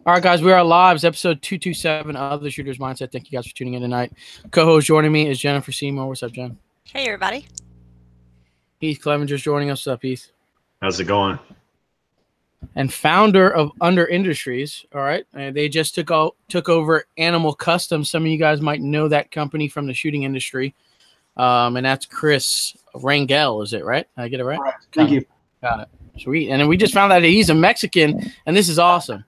All right, guys, we are live. It's episode 227 of the Shooter's Mindset. Thank you guys for tuning in tonight. Co-host joining me is Jennifer Seymour. What's up, Jen? Hey, everybody. Heath Clevenger's joining us. What's up, Heath? How's it going? And founder of Under Industries. All right, and they just took over Animal Custom. Some of you guys might know that company from the shooting industry, and that's Chris Rangel. Is it right? Did I get it right? Correct. Thank you. Got it. Sweet. And then we just found out that he's a Mexican, and this is awesome.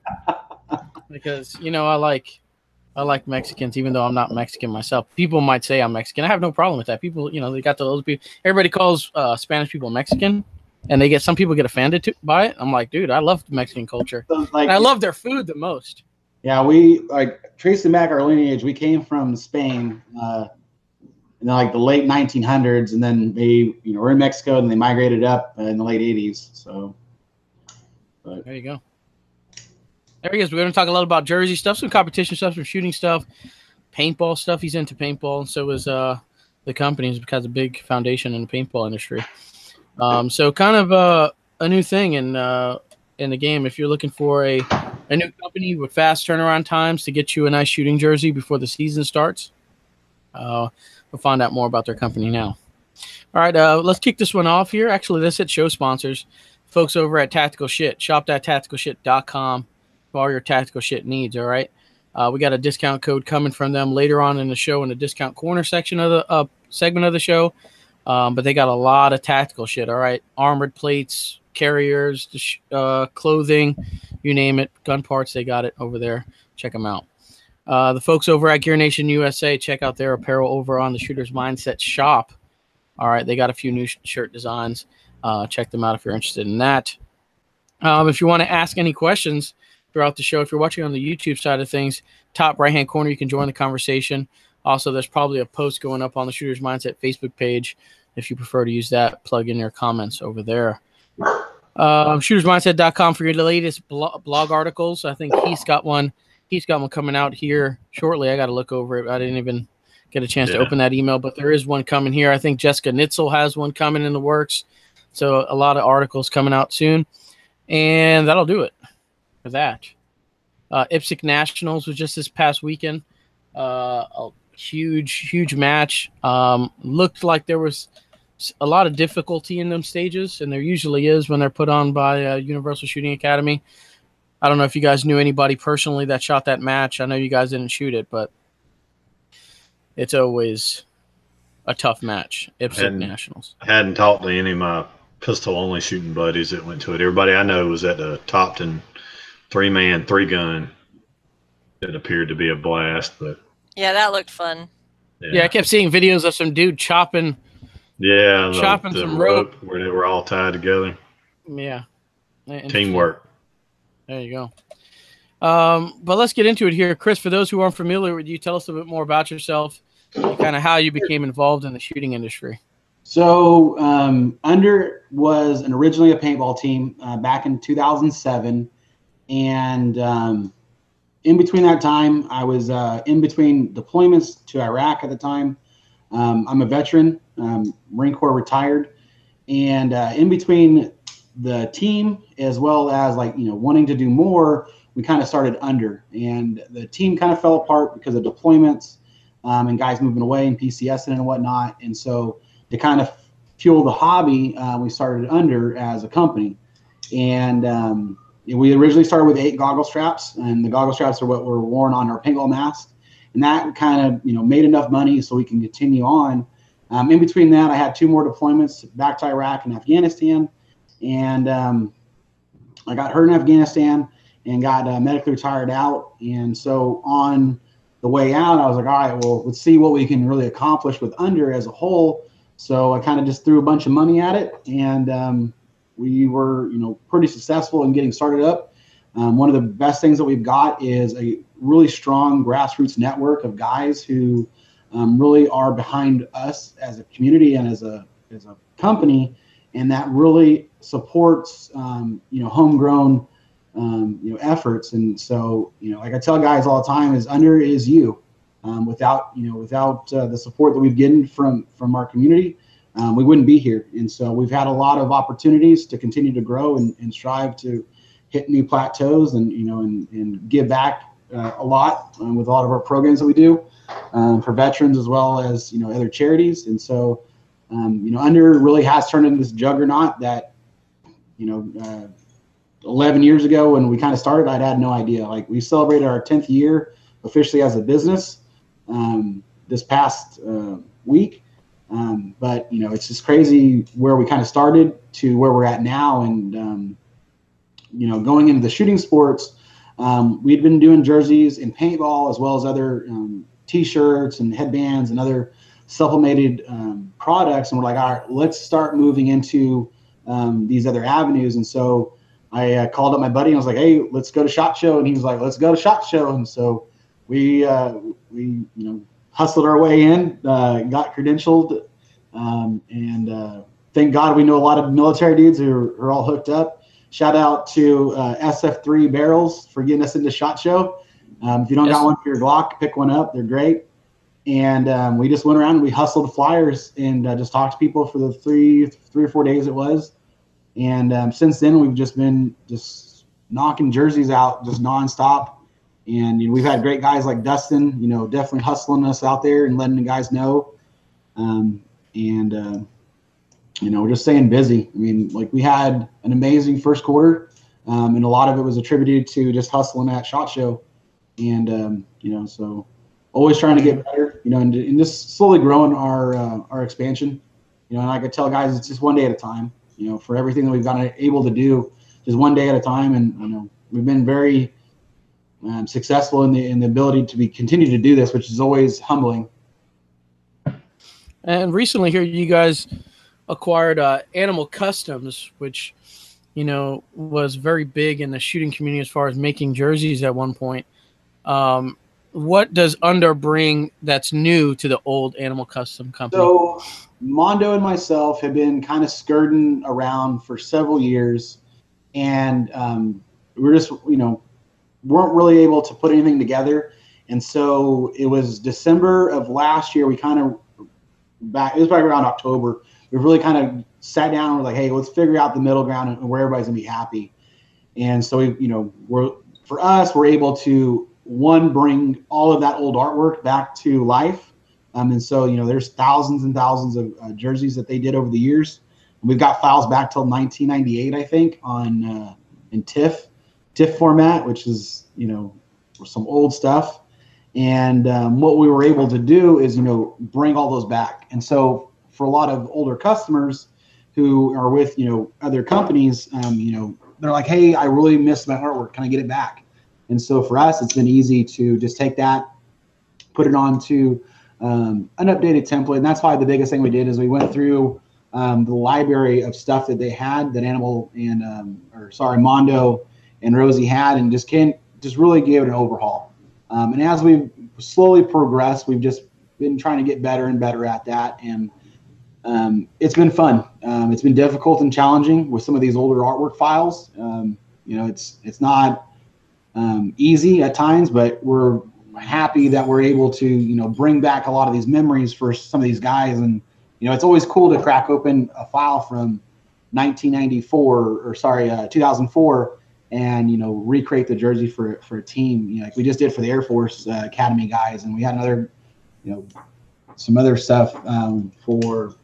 Because, you know, I like Mexicans, even though I'm not Mexican myself. People might say I'm Mexican. I have no problem with that. People, you know, they got those people. Everybody calls Spanish people Mexican, and some people get offended by it. I'm like, dude, I love Mexican culture. So, and I love their food the most. Yeah, we tracing back our lineage. We came from Spain in like the late 1900s, and then we're in Mexico, and they migrated up in the late 80s. So, there you go. There he is. We're going to talk a lot about jersey stuff, some competition stuff, some shooting stuff, paintball stuff. He's into paintball, and so is the company. Because a big foundation in the paintball industry. So kind of a new thing in the game. If you're looking for a new company with fast turnaround times to get you a nice shooting jersey before the season starts, we'll find out more about their company now. All right, let's kick this one off here. Actually, let's hit show sponsors. Folks over at Tactical Shit. Shop.tacticalshit.com. all your tactical shit needs. All right, we got a discount code coming from them later on in the show in the discount corner section of the segment of the show, but they got a lot of tactical shit. All right, armored plates, carriers, clothing, you name it, gun parts, they got it over there. Check them out. The folks over at Gear Nation USA, check out their apparel over on the Shooter's Mindset shop. All right, they got a few new shirt designs. Check them out if you're interested in that. If you want to ask any questions throughout the show, if you're watching on the YouTube side of things, top right-hand corner, you can join the conversation. Also, there's probably a post going up on the Shooter's Mindset Facebook page. If you prefer to use that, plug in your comments over there. Shootersmindset.com for your latest blog articles. I think Heath's got one coming out here shortly. I got to look over it. I didn't even get a chance to open that email, but there is one coming here. I think Jessica Nitzel has one coming in the works. So a lot of articles coming out soon. And that'll do it for that. IPSC Nationals was just this past weekend. A huge match. Looked like there was a lot of difficulty in them stages, and there usually is when they're put on by Universal Shooting Academy. I don't know if you guys knew anybody personally that shot that match. I know you guys didn't shoot it, but it's always a tough match. IPSC Nationals. I hadn't talked to any of my pistol-only shooting buddies that went to it. Everybody I know was at the Topton 3-man, 3-gun. It appeared to be a blast, but yeah, that looked fun. Yeah, I kept seeing videos of some dude chopping some rope where they were all tied together. Yeah, teamwork. There you go. But let's get into it here, Chris. For those who aren't familiar with you, tell us a bit more about yourself and kind of how you became involved in the shooting industry. So Under was originally a paintball team back in 2007. And in between that time, I was in between deployments to Iraq at the time. I'm a veteran, Marine Corps retired. And in between the team, as well as wanting to do more, we kind of started Under. And the team kind of fell apart because of deployments and guys moving away and PCS and whatnot. And so to kind of fuel the hobby, we started Under as a company. And we originally started with 8 goggle straps, and the goggle straps are what were worn on our paintball masks. And that kind of made enough money so we can continue on. In between that, I had 2 more deployments back to Iraq and Afghanistan. And I got hurt in Afghanistan and got medically retired out. And so on the way out, I was like, all right, well, let's see what we can really accomplish with Under as a whole. So I kind of just threw a bunch of money at it, and we were, pretty successful in getting started up. One of the best things that we've got is a really strong grassroots network of guys who really are behind us as a community and as a company, and that really supports, homegrown, efforts. And so, like I tell guys all the time, is Under is you. Without the support that we've gotten from our community, we wouldn't be here. And so we've had a lot of opportunities to continue to grow and strive to hit new plateaus and, and give back a lot with a lot of our programs that we do for veterans as well as, other charities. And so, UNDR really has turned into this juggernaut that, 11 years ago when we kind of started, I'd had no idea. Like, we celebrated our 10th year officially as a business this past week. But, it's just crazy where we kind of started to where we're at now. And, going into the shooting sports, we'd been doing jerseys and paintball as well as other T-shirts and headbands and other supplemented products. And we're like, all right, let's start moving into these other avenues. And so I called up my buddy and I was like, hey, let's go to SHOT Show. And he was like, let's go to SHOT Show. And so we hustled our way in, got credentialed, and thank God we know a lot of military dudes who are all hooked up. Shout out to SF3 Barrels for getting us into SHOT Show. If you don't got one for your Glock, pick one up. They're great. And we just went around and we hustled flyers and just talked to people for the three or 4 days it was. And since then, we've just been knocking jerseys out just nonstop. And we've had great guys like Dustin, definitely hustling us out there and letting the guys know. We're just staying busy. I mean, like, we had an amazing first quarter, and a lot of it was attributed to just hustling at SHOT Show. And, so always trying to get better, and just slowly growing our expansion. And I could tell guys it's just one day at a time, for everything that we've been able to do, just one day at a time. And, we've been very successful in the ability to continue to do this, which is always humbling. And recently here, you guys acquired Animal Customs, which, was very big in the shooting community as far as making jerseys at one point. What does UNDR bring that's new to the old Animal Custom company? So Mondo and myself have been kind of skirting around for several years, and we're just, weren't really able to put anything together. And so it was December of last year, we kind of it was probably around October, we really kind of sat down and we're like, hey, let's figure out the middle ground and where everybody's gonna be happy. And so we're able to, one, bring all of that old artwork back to life. And so, there's thousands and thousands of jerseys that they did over the years. And we've got files back till 1998, I think, on in TIFF format, which is, some old stuff. And what we were able to do is, bring all those back. And so for a lot of older customers who are with, other companies, they're like, hey, I really miss my artwork. Can I get it back? And so for us, it's been easy to just take that, put it onto an updated template. And that's why the biggest thing we did is we went through the library of stuff that they had, that Mondo and Rosie had, and just really gave it an overhaul. And as we've slowly progressed, we've just been trying to get better and better at that. And it's been fun. It's been difficult and challenging with some of these older artwork files. It's not easy at times, but we're happy that we're able to, bring back a lot of these memories for some of these guys. And, it's always cool to crack open a file from 2004 and, recreate the jersey for a team, like we just did for the Air Force Academy guys. And we had another, some other stuff for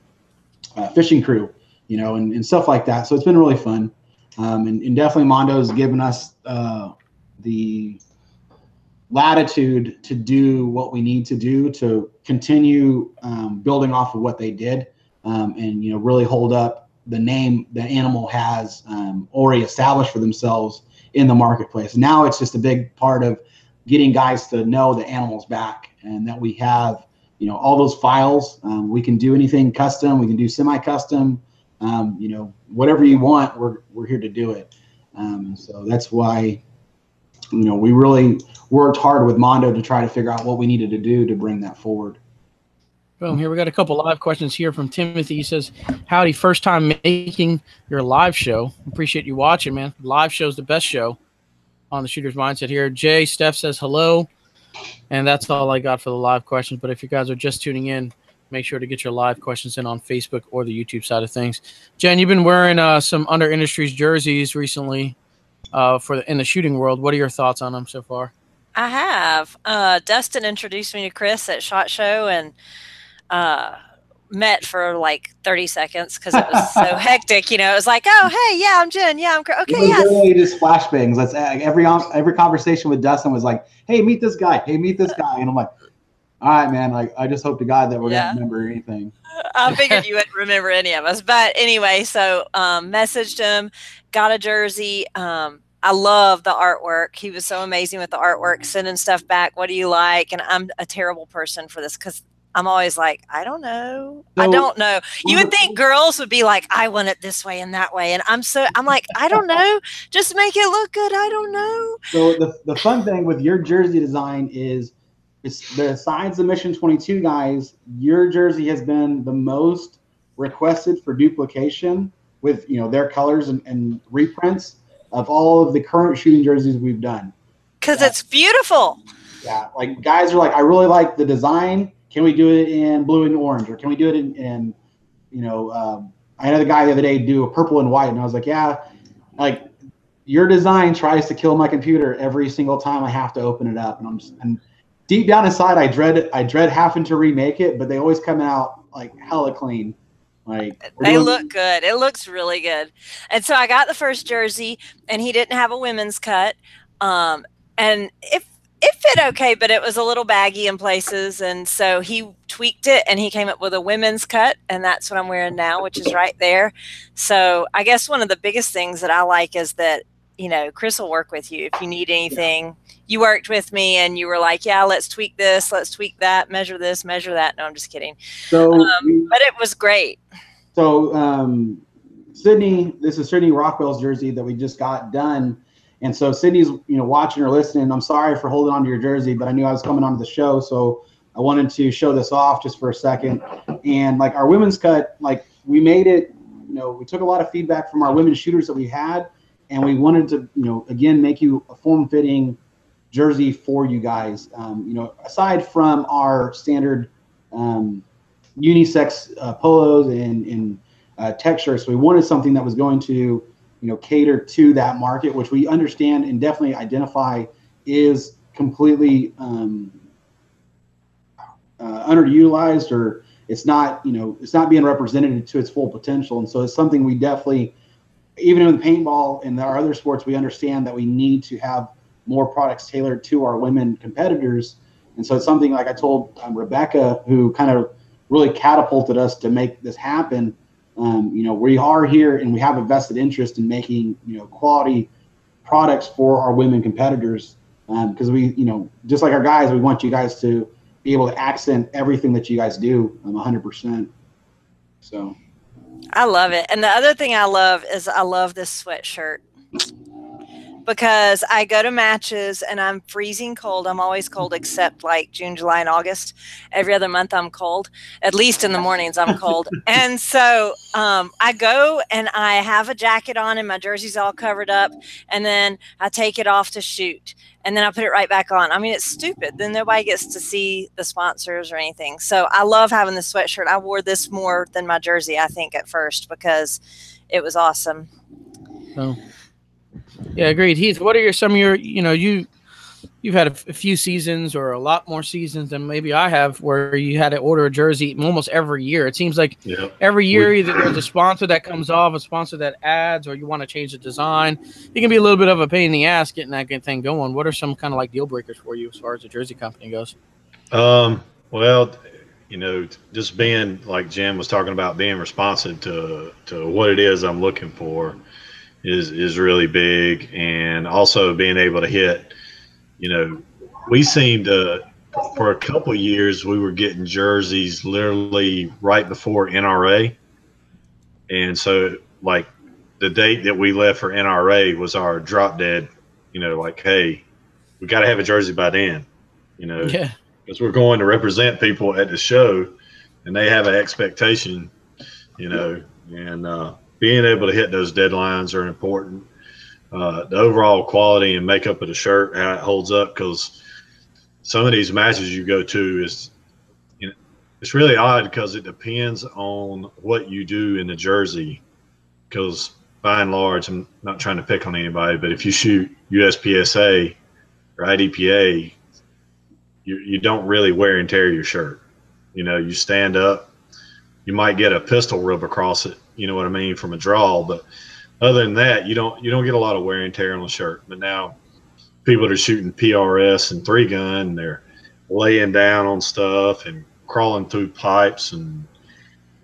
fishing crew, and stuff like that. So it's been really fun. And definitely Mondo's given us the latitude to do what we need to do to continue building off of what they did, and really hold up the name that Animal has already established for themselves in the marketplace. Now it's just a big part of getting guys to know that Animal's back and that we have all those files. We can do anything custom, we can do semi-custom, whatever you want, we're here to do it. So that's why we really worked hard with Mondo to try to figure out what we needed to do to bring that forward. Boom. Here we got a couple live questions here from Timothy. He says, howdy, first time making your live show. Appreciate you watching, man. Live show's the best show on the Shooter's Mindset here. Jay Steph says hello. And that's all I got for the live questions. But if you guys are just tuning in, make sure to get your live questions in on Facebook or the YouTube side of things. Jen, you've been wearing some UNDR Industries jerseys recently. in the shooting world. What are your thoughts on them so far? I have. Dustin introduced me to Chris at SHOT Show, and met for like 30 seconds because it was so hectic. You know, it was like, oh, hey, yeah, I'm Jen. Yeah, I'm Chris. Okay, it was yes. literally just flashbangs. That's every conversation with Dustin was like, hey, meet this guy. Hey, meet this guy. And I'm like, all right, man. Like, I just hope to God that we're gonna remember anything. I figured you wouldn't remember any of us, but anyway, so messaged him, got a jersey. I love the artwork. He was so amazing with the artwork, sending stuff back. What do you like? And I'm a terrible person for this because I'm always like, I don't know. I don't know. You would think girls would be like, I want it this way and that way. And I'm like, I don't know. Just make it look good. I don't know. So the fun thing with your jersey design is, besides the Mission 22 guys, your jersey has been the most requested for duplication with, you know, their colors and reprints of all of the current shooting jerseys we've done. Because it's beautiful. Yeah, like guys are like, I really like the design. Can we do it in blue and orange, or can we do it in you know? I had a guy the other day do a purple and white, and I was like, yeah, like your design tries to kill my computer every single time I have to open it up, and deep down inside, I dread having to remake it, but they always come out like hella clean. Like they look good. It looks really good. And so I got the first jersey, and he didn't have a women's cut, and it fit okay, but it was a little baggy in places, and so he tweaked it, and he came up with a women's cut, and that's what I'm wearing now, which is right there. So I guess one of the biggest things that I like is that, you know, Chris will work with you if you need anything. You worked with me, and you were like, yeah, let's tweak this, let's tweak that, measure this, measure that. No, I'm just kidding. So, but it was great. So Sydney, this is Sydney Rockwell's jersey that we just got done. And so Sydney's, you know, watching or listening. I'm sorry for holding on to your jersey, but I knew I was coming onto the show, so I wanted to show this off just for a second. And like our women's cut, like we made it, you know, we took a lot of feedback from our women shooters that we had, and we wanted to, you know, again, make you a form-fitting jersey for you guys. You know, aside from our standard unisex polos and tech shirts, we wanted something that was going to, you know, cater to that market, which we understand and definitely identify is completely underutilized, or it's not, you know, it's not being represented to its full potential. And so it's something we definitely, even in paintball and our other sports, we understand that we need to have more products tailored to our women competitors. And so it's something, like I told Rebecca, who kind of really catapulted us to make this happen. You know, we are here and we have a vested interest in making, you know, quality products for our women competitors. Because we, you know, just like our guys, we want you guys to be able to accent everything that you guys do 100%. So I love it. And the other thing I love is I love this sweatshirt, because I go to matches and I'm freezing cold. I'm always cold except like June, July, and August. Every other month I'm cold. At least in the mornings I'm cold. And so I go and I have a jacket on and my jersey's all covered up. And then I take it off to shoot. And then I put it right back on. I mean, it's stupid. Then nobody gets to see the sponsors or anything. So I love having the sweatshirt. I wore this more than my jersey, I think, at first, because it was awesome. Oh. Yeah, agreed. Heath, what are some of your, you know, you've had a few seasons or a lot more seasons than maybe I have, where you had to order a jersey almost every year. It seems like every year either there's a sponsor that comes off, a sponsor that adds, or you want to change the design. It can be a little bit of a pain in the ass getting that thing going. What are some kind of like deal breakers for you as far as the jersey company goes? Well, you know, just being, like Jim was talking about, being responsive to what it is I'm looking for is really big. And also being able to hit, you know, we seemed to, for a couple of years, we were getting jerseys literally right before NRA. And so like the date that we left for NRA was our drop dead, you know, like, hey, we got to have a jersey by then, you know, because we're going to represent people at the show and they have an expectation, you know, and being able to hit those deadlines are important. The overall quality and makeup of the shirt, how it holds up, because some of these matches you go to is, you know, it's really odd because it depends on what you do in the jersey. Because by and large, I'm not trying to pick on anybody, but if you shoot USPSA or IDPA, you don't really wear and tear your shirt. You know, you stand up, you might get a pistol rub across it, you know what I mean, from a draw, but other than that, you don't get a lot of wear and tear on the shirt. But now people that are shooting PRS and 3-gun, they're laying down on stuff and crawling through pipes and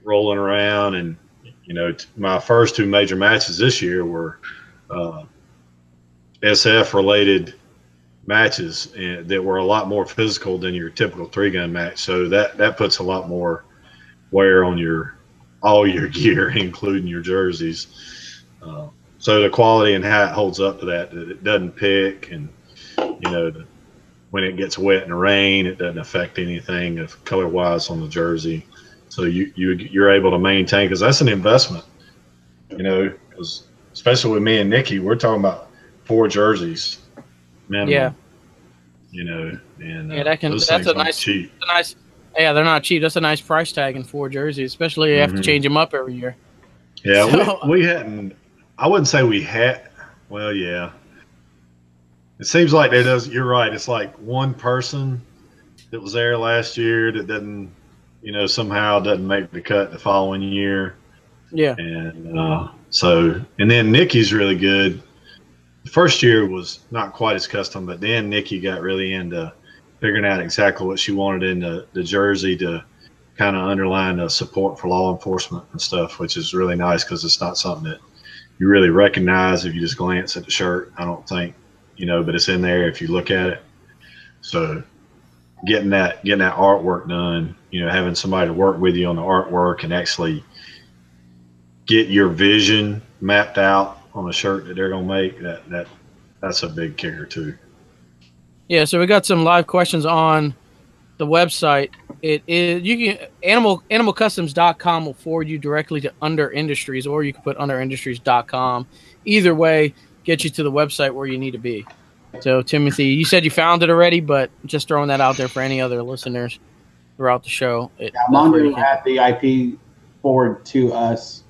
rolling around. And, you know, my first 2 major matches this year were SF related matches, and that were a lot more physical than your typical 3-gun match. So that puts a lot more wear on all your gear, including your jerseys. So the quality and how it holds up to that it doesn't pick, and you know, when it gets wet in the rain, it doesn't affect anything of color wise on the jersey. So you're able to maintain, because that's an investment, you know, because especially with me and Nikki, we're talking about 4 jerseys minimum. Yeah. You know, and yeah, that's a nice, cheap. Yeah, they're not cheap. That's a nice price tag in 4 jerseys, especially you have to change them up every year. Yeah, so, we hadn't. I wouldn't say we had. Well, yeah. It seems like there does. You're right. It's like one person that was there last year that doesn't, you know, somehow doesn't make the cut the following year. Yeah. And so, and then Nikki's really good. The first year was not quite as custom, but then Nikki got really into figuring out exactly what she wanted in the jersey to kind of underline the support for law enforcement and stuff, which is really nice because it's not something that you really recognize if you just glance at the shirt, I don't think, you know, but it's in there if you look at it. So getting that artwork done, you know, having somebody to work with you on the artwork and actually get your vision mapped out on a shirt that they're going to make, that's a big kicker too. Yeah, so we got some live questions on the website. It is, you can animalcustoms.com will forward you directly to Under Industries, or you can put underindustries.com. Either way, get you to the website where you need to be. So Timothy, you said you found it already, but just throwing that out there for any other listeners throughout the show. Mondo had the IP forward to us.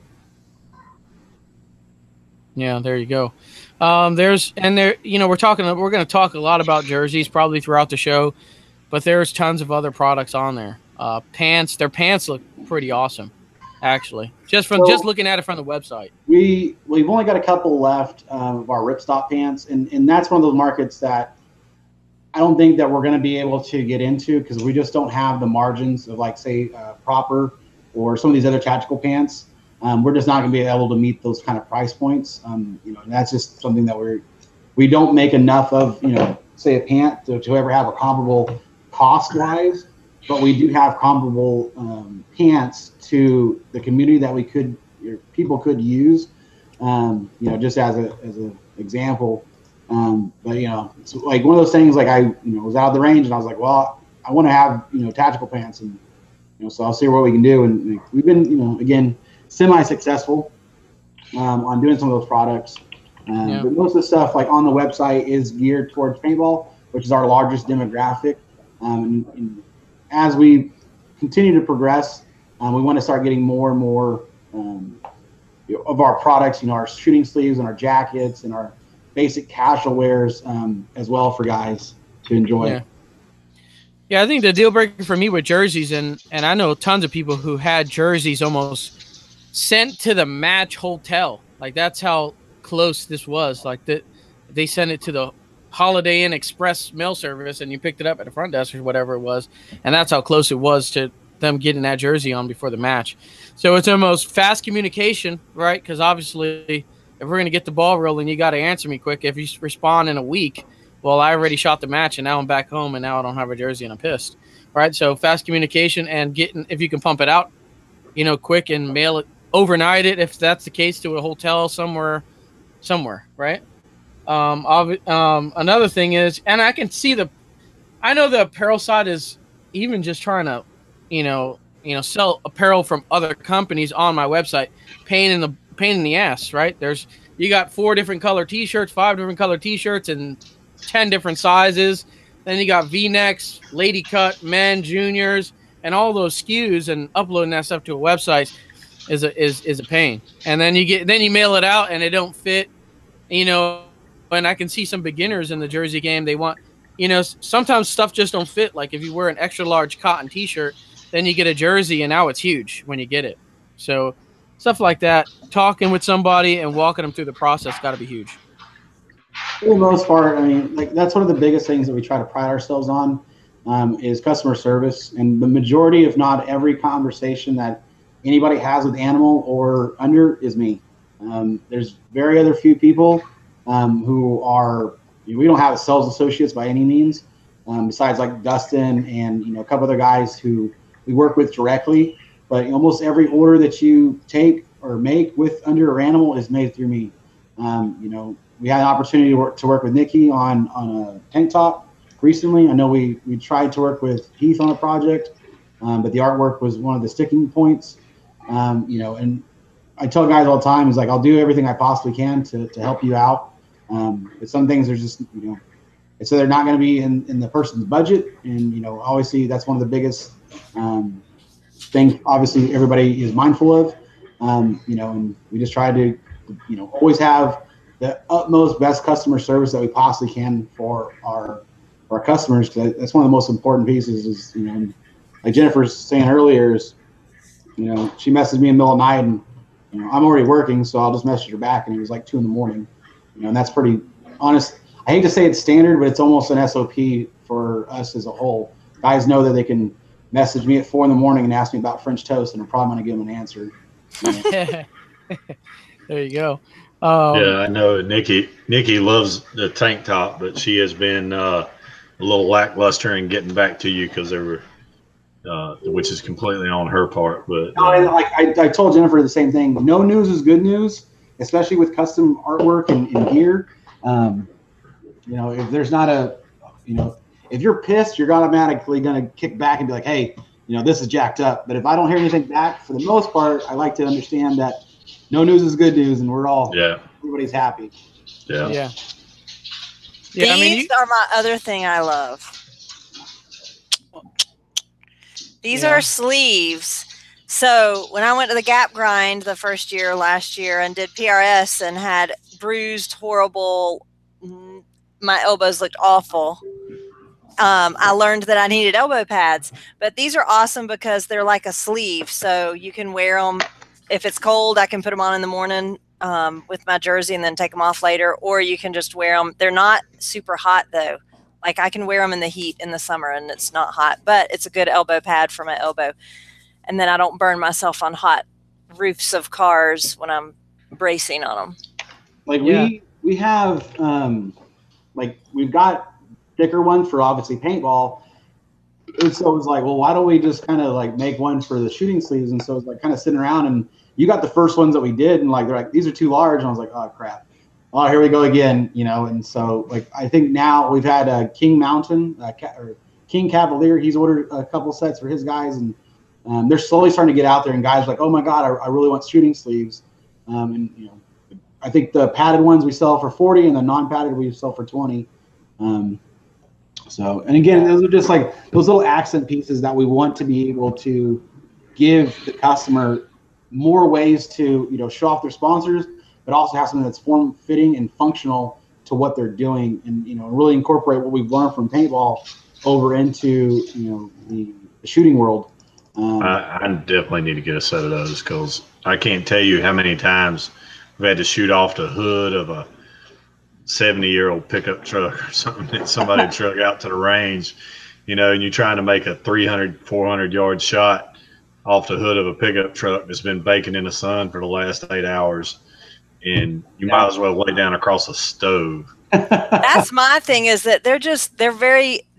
Yeah, there you go. You know, we're going to talk a lot about jerseys probably throughout the show, but there's tons of other products on there. Their pants look pretty awesome, actually. Just looking at it from the website. We've only got a couple left of our ripstop pants, and that's one of those markets that I don't think that we're going to be able to get into because we just don't have the margins of, like, say, Proper or some of these other tactical pants. We're just not going to be able to meet those kind of price points. You know, and that's just something that we don't make enough of, you know, say a pant to ever have a comparable cost-wise, but we do have comparable pants to the community that people could use. You know, just as an example. But you know, it's like one of those things. Like I was out of the range, and I was like, well, I want to have, you know, tactical pants, and you know, so I'll see what we can do. And we've been, you know, again, semi-successful on doing some of those products. But most of the stuff, like, on the website is geared towards paintball, which is our largest demographic. And as we continue to progress, we want to start getting more and more of our products, you know, our shooting sleeves and our jackets and our basic casual wears as well for guys to enjoy. Yeah, I think the deal breaker for me with jerseys, and I know tons of people who had jerseys almost sent to the match hotel. Like, that's how close this was. Like, they sent it to the Holiday Inn Express mail service, and you picked it up at the front desk or whatever it was, and that's how close it was to them getting that jersey on before the match. So it's almost fast communication, right? Because obviously, if we're going to get the ball rolling, you got to answer me quick. If you respond in a week, well, I already shot the match, and now I'm back home, and now I don't have a jersey, and I'm pissed, right? So fast communication, and if you can pump it out, you know, quick, and mail it, overnight it, if that's the case, to a hotel somewhere, right? Another thing is, and I can see I know the apparel side is even just trying to, you know, sell apparel from other companies on my website, pain in the ass, right? You got 4 different color t-shirts, 5 different color t-shirts, and 10 different sizes. Then you got V-necks, lady cut, men, juniors, and all those SKUs, and uploading that stuff to a website. is a pain. And then you mail it out and it don't fit, you know. And I can see some beginners in the jersey game. They want, you know, sometimes stuff just don't fit. Like if you wear an extra large cotton T-shirt, then you get a jersey and now it's huge when you get it. So stuff like that. Talking with somebody and walking them through the process got to be huge. For the most part, I mean, like that's one of the biggest things that we try to pride ourselves on is customer service. And the majority, if not every conversation that anybody has with animal or under is me. There's very other few people who are, we don't have sales associates by any means, besides like Dustin and, you know, a couple other guys who we work with directly. But almost every order that you take or make with under or animal is made through me. You know, we had an opportunity to work with Nikki on a tank top recently. I know we tried to work with Heath on a project, but the artwork was one of the sticking points. You know, and I tell guys all the time is like, I'll do everything I possibly can to help you out. But some things are just, you know, so they're not going to be in the person's budget. And, you know, obviously that's one of the biggest things, obviously everybody is mindful of, you know, and we just try to, you know, always have the utmost best customer service that we possibly can for our customers. Cause that's one of the most important pieces is, you know, like Jennifer was saying earlier is, you know, she messaged me in the middle of the night and, you know, I'm already working, so I'll just message her back. And it was like 2 a.m, you know, and that's pretty honest. I hate to say it's standard, but it's almost an SOP for us as a whole. Guys know that they can message me at 4 a.m. and ask me about French toast, and I'm probably going to give them an answer. You know? There you go. Yeah, I know Nikki loves the tank top, but she has been a little lackluster in getting back to you because they were, which is completely on her part. But I told Jennifer the same thing. No news is good news, especially with custom artwork and gear. You know, if there's not a, you know, if you're pissed, you're automatically going to kick back and be like, hey, you know, this is jacked up. But if I don't hear anything back, for the most part, I like to understand that no news is good news, and we're all, everybody's happy. Yeah. Yeah. Yeah, These are my other thing I love. These are sleeves. So when I went to the Gap Grind the first year last year and did PRS and had bruised, horrible, my elbows looked awful. I learned that I needed elbow pads, but these are awesome because they're like a sleeve. So you can wear them. If it's cold, I can put them on in the morning with my jersey and then take them off later, or you can just wear them. They're not super hot though. Like I can wear them in the heat in the summer and it's not hot, but it's a good elbow pad for my elbow. And then I don't burn myself on hot roofs of cars when I'm bracing on them. Like we have, like we've got thicker ones for obviously paintball. And so it was like, well, why don't we just kind of like make one for the shooting sleeves? And so it's like kind of sitting around and you got the first ones that we did. And like, they're like, these are too large. And I was like, oh crap. Oh, here we go again, you know. And so, like, I think now we've had King Mountain or King Cavalier. He's ordered a couple sets for his guys, and they're slowly starting to get out there. And guys are like, oh my God, I really want shooting sleeves. And you know, I think the padded ones we sell for 40, and the non-padded we sell for 20. So, and again, those are just like those little accent pieces that we want to be able to give the customer more ways to, you know, show off their sponsors, but also have something that's form-fitting and functional to what they're doing, and you know, really incorporate what we've learned from paintball over into, you know, the shooting world. I definitely need to get a set of those because I can't tell you how many times we've had to shoot off the hood of a 70-year-old pickup truck or something that somebody truck out to the range, you know, and you're trying to make a 300, 400-yard shot off the hood of a pickup truck that's been baking in the sun for the last 8 hours. And you might as well lay down across a stove. That's my thing is that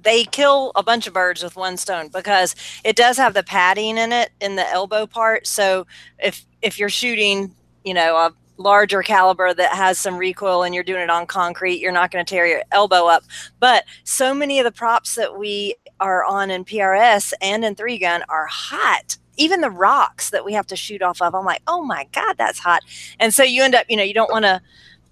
they kill a bunch of birds with one stone because it does have the padding in it in the elbow part. So if you're shooting, you know, a larger caliber that has some recoil and you're doing it on concrete, you're not going to tear your elbow up. But so many of the props that we are on in PRS and in 3-gun are hot. Even the rocks that we have to shoot off of, I'm like, oh my God, that's hot. And so you end up, you know, you don't want to,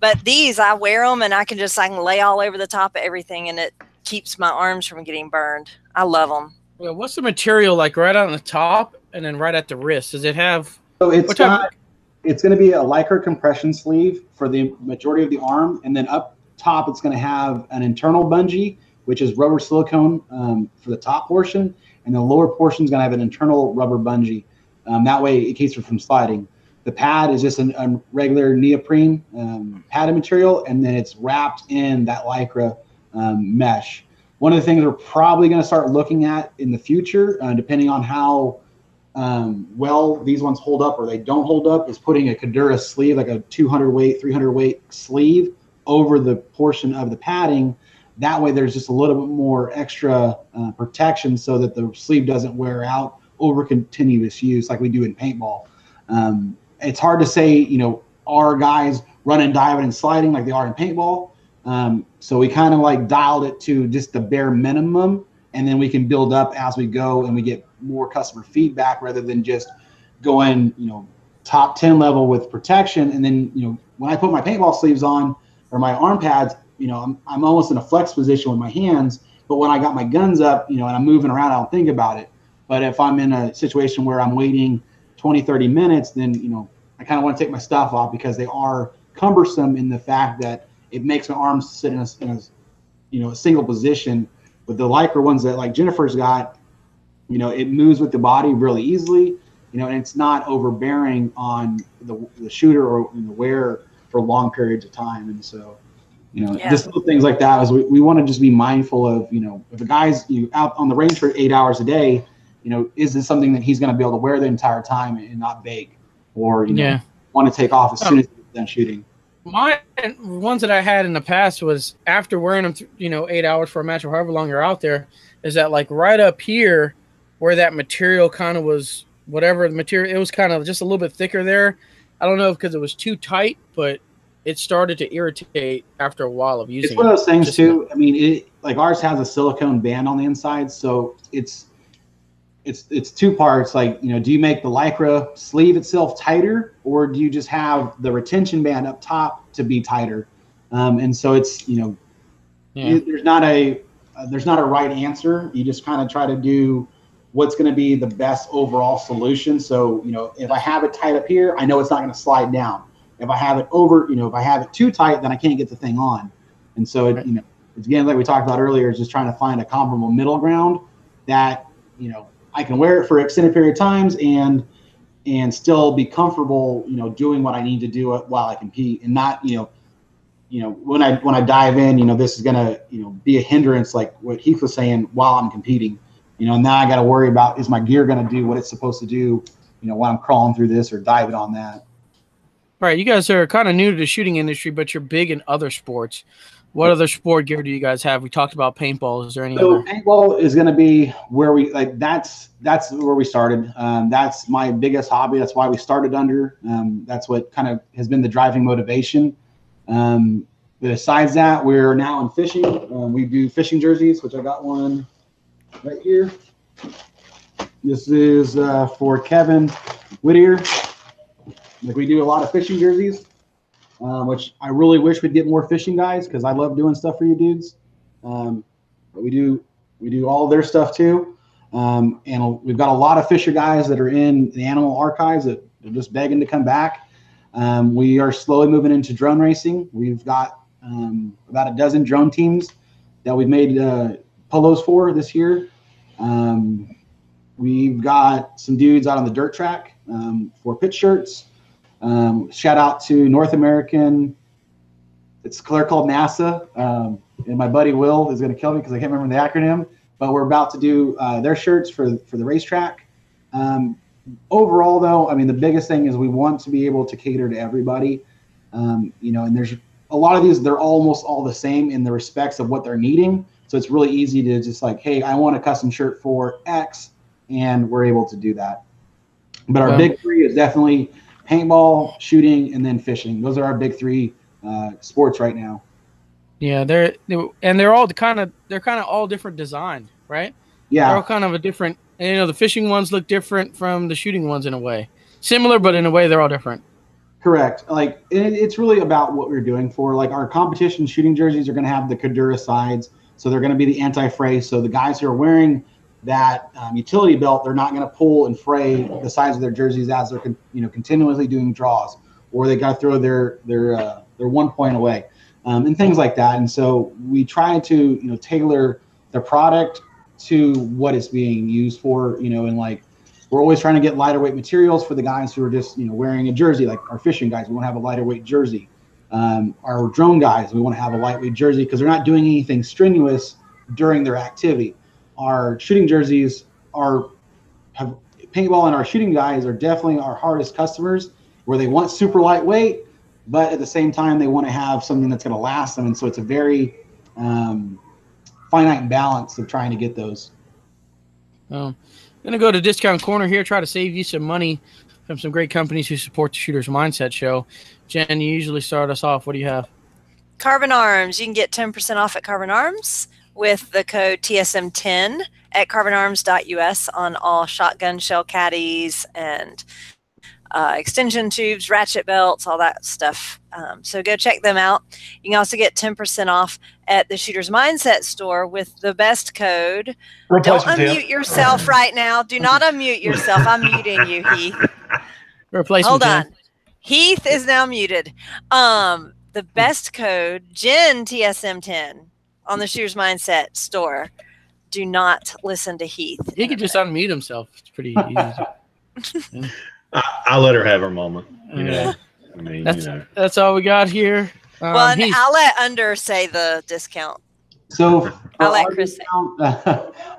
but these, I wear them and I can lay all over the top of everything and it keeps my arms from getting burned. I love them. Well, what's the material like right on the top and then right at the wrist? Does it have So it's going to be a Lycra compression sleeve for the majority of the arm, and then up top it's going to have an internal bungee, which is rubber silicone for the top portion, and the lower portion is going to have an internal rubber bungee. That way it keeps it from sliding. The pad is just a regular neoprene padded material, and then it's wrapped in that Lycra mesh. One of the things we're probably going to start looking at in the future, depending on how well these ones hold up or they don't hold up, is putting a Cadura sleeve, like a 200 weight, 300 weight sleeve over the portion of the padding. That way there's just a little bit more extra protection so that the sleeve doesn't wear out over continuous use like we do in paintball. It's hard to say, you know, are guys running, diving, and sliding like they are in paintball? So we kind of like dialed it to just the bare minimum, and then we can build up as we go and we get more customer feedback rather than just going, you know, top 10 level with protection. And then, you know, when I put my paintball sleeves on or my arm pads, you know, I'm almost in a flex position with my hands, but when I got my guns up, you know, and I'm moving around, I don't think about it. But if I'm in a situation where I'm waiting 20, 30 minutes, then, you know, I kind of want to take my stuff off because they are cumbersome in the fact that it makes my arms sit in a you know, a single position. With the Lycra ones that like Jennifer's got, you know, it moves with the body really easily, you know, and it's not overbearing on the shooter or the wearer for long periods of time. And so, you know, just little things like that is we want to just be mindful of, you know, if a guy's out on the range for 8 hours a day, you know, is this something that he's going to be able to wear the entire time and not bake, or, you know, want to take off as soon as he's done shooting? My ones that I had in the past was after wearing them, you know, 8 hours for a match or however long you're out there, is that like right up here where that material kind of was, whatever the material, it was kind of just a little bit thicker there. I don't know because it was too tight, but it started to irritate after a while of using it. It's one of those things too. I mean, it like ours has a silicone band on the inside, so it's two parts. Like, you know, do you make the Lycra sleeve itself tighter, or do you just have the retention band up top to be tighter? And so it's, you know, there's not a right answer. You just kind of try to do what's going to be the best overall solution. So, you know, if I have it tight up here, I know it's not going to slide down. If I have it over, you know, if I have it too tight, then I can't get the thing on. And so, you know, it's, again, like we talked about earlier, is just trying to find a comparable middle ground that, you know, I can wear it for extended period of times and still be comfortable, you know, doing what I need to do while I compete, and not, you know, when I dive in, you know, this is gonna, you know, be a hindrance, like what Heath was saying, while I'm competing, you know. Now I got to worry about, is my gear gonna do what it's supposed to do, you know, while I'm crawling through this or diving on that. All right, you guys are kind of new to the shooting industry, but you're big in other sports. What other sport gear do you guys have? We talked about paintball. Is there any other? Paintball is going to be where we, like, that's where we started. That's my biggest hobby. That's why we started under. That's what kind of has been the driving motivation. Besides that, we're now in fishing. We do fishing jerseys, which I got one right here. This is for Kevin Whittier. Like, we do a lot of fishing jerseys. Which I really wish we'd get more fishing guys, because I love doing stuff for you dudes. But we do all their stuff too. And we've got a lot of fisher guys that are in the animal archives that are just begging to come back. We are slowly moving into drone racing. We've got about a dozen drone teams that we've made polos for this year. We've got some dudes out on the dirt track for pitch shirts. Shout out to North American. They're called NASA. And my buddy Will is going to kill me because I can't remember the acronym. But we're about to do their shirts for the racetrack. Overall, though, I mean, the biggest thing is we want to be able to cater to everybody. You know, and there's a lot of these, they're almost all the same in the respects of what they're needing. So it's really easy to just like, hey, I want a custom shirt for X, and we're able to do that. But our big three is definitely paintball, shooting, and then fishing. Those are our big three sports right now. Yeah, they're all kind of all different design, right? Yeah, they're all kind of a different. You know, the fishing ones look different from the shooting ones in a way. Similar, but in a way they're all different. Correct. Like, it's really about what we're doing for. Like, our competition shooting jerseys are going to have the Cadura sides, so they're going to be the anti-fray. So the guys who are wearing that utility belt, they're not going to pull and fray the sides of their jerseys as they're continuously doing draws, or they got to throw their 1 point away, and things like that. And so we try to tailor the product to what it's being used for, and like we're always trying to get lighter weight materials for the guys who are just wearing a jersey. Like our fishing guys, we want to have a lighter weight jersey. Our drone guys, we want to have a lightweight jersey because they're not doing anything strenuous during their activity. Our shooting jerseys have paintball, and our shooting guys are definitely our hardest customers, where they want super lightweight, but at the same time they want to have something that's going to last them. And so it's a very finite balance of trying to get those. I'm gonna go to Discount Corner here, try to save you some money from some great companies who support the Shooter's Mindset Show. Jen, you usually start us off. What do you have? Carbon Arms. You can get 10% off at Carbon Arms with the code TSM10 at carbonarms.us on all shotgun shell caddies and extension tubes, ratchet belts, all that stuff. So go check them out. You can also get 10% off at the Shooter's Mindset store with the best code. Don't unmute yourself right now. Do not unmute yourself. I'm muting you, Heath. Replacement. Hold on. Heath is now muted. The best code, Jen TSM10 on the Shooter's Mindset store. Do not listen to Heath. He could just unmute himself. It's pretty easy. Yeah. I'll let her have her moment. That's all we got here. Well, and I'll let Under say the discount. So I'll let Chris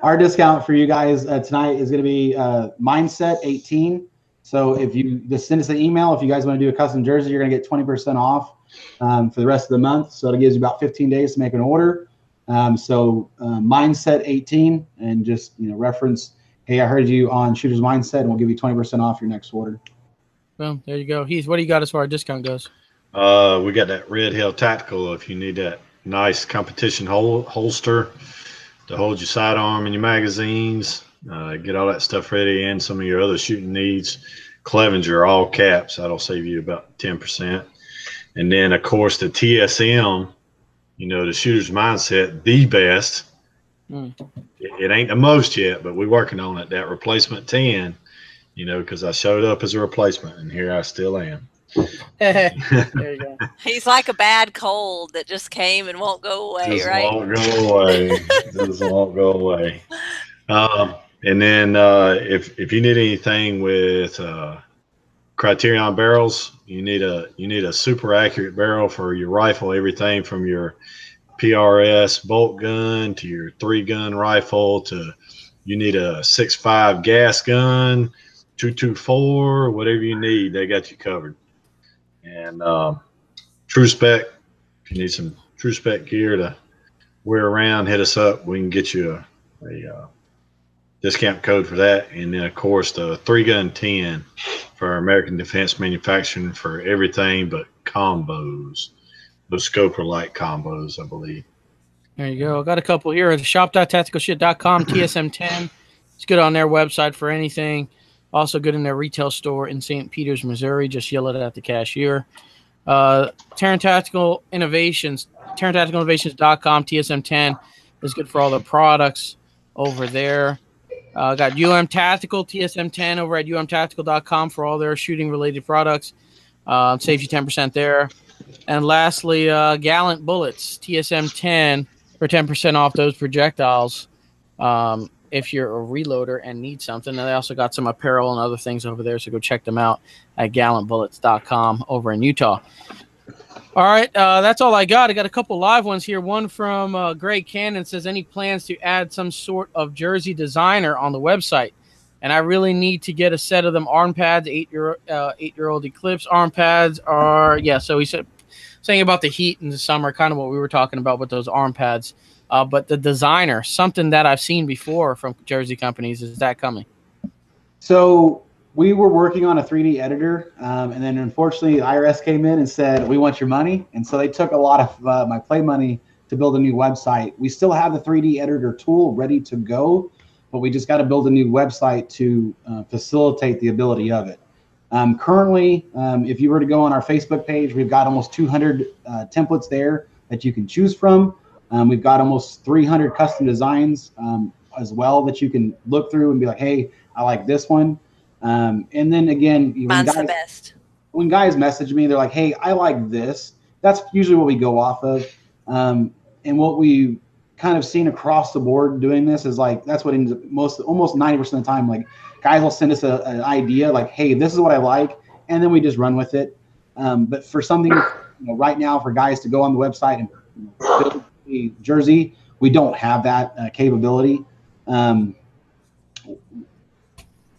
our discount for you guys tonight is going to be Mindset 18. So if you just send us an email, if you guys want to do a custom jersey, you're going to get 20% off for the rest of the month. So it gives you about 15 days to make an order. Mindset 18, and just reference, hey, I heard you on Shooter's Mindset, and we'll give you 20% off your next order. Well, there you go. Heath, what do you got as far as discount goes? We got that Red Hill Tactical. If you need that nice competition holster to hold your sidearm and your magazines, get all that stuff ready, and some of your other shooting needs. Clevenger, all caps. That'll save you about 10%. And then, of course, the TSM, the Shooter's Mindset, the best. It ain't the most yet, but we're working on it. That replacement 10, because I showed up as a replacement, and here I still am. There you go. He's like a bad cold that just came and won't go away, just right? Won't go away. Just won't go away. And then if you need anything with Criterion barrels, you need a super accurate barrel for your rifle. Everything from your PRS bolt gun to your 3-gun rifle to you need a 6.5 gas gun, 224, whatever you need, they got you covered. And True Spec, if you need some True Spec gear to wear around, hit us up. We can get you a discount code for that. And then, of course, the 3-gun 10 for American Defense Manufacturing for everything but combos. Those scoper light combos, I believe. There you go. Got a couple here at shop.tacticalshit.com, TSM10. It's good on their website for anything. Also good in their retail store in St. Peters, Missouri. Just yell it at the cashier. Taran Tactical Innovations, TaranTacticalInnovations.com, TSM10 is good for all the products over there. Got Tactical, TSM10 over at umtactical.com for all their shooting-related products. Saves you 10% there. And lastly, Gallant Bullets, TSM10 for 10% off those projectiles if you're a reloader and need something. And they also got some apparel and other things over there, so go check them out at gallantbullets.com over in Utah. All right, that's all I got. I got a couple live ones here. One from Greg Cannon says, any plans to add some sort of jersey designer on the website? And I really need to get a set of them arm pads. 8-year-old Eclipse arm pads are, so he said, saying about the heat in the summer, kind of what we were talking about with those arm pads. But the designer, something that I've seen before from jersey companies, is that coming? So we were working on a 3D editor, and then unfortunately the IRS came in and said, we want your money. And so they took a lot of my play money to build a new website. We still have the 3D editor tool ready to go, but we just got to build a new website to facilitate the ability of it. Currently, if you were to go on our Facebook page, we've got almost 200 templates there that you can choose from. We've got almost 300 custom designs as well that you can look through and be like, hey, I like this one. And then again, Mine's the best. When guys message me, they're like, hey, I like this. That's usually what we go off of. And what we kind of seen across the board doing this is like, that's what ends up almost 90% of the time, like guys will send us an idea like, hey, this is what I like. And then we just run with it. But for something right now for guys to go on the website and build a jersey, we don't have that capability.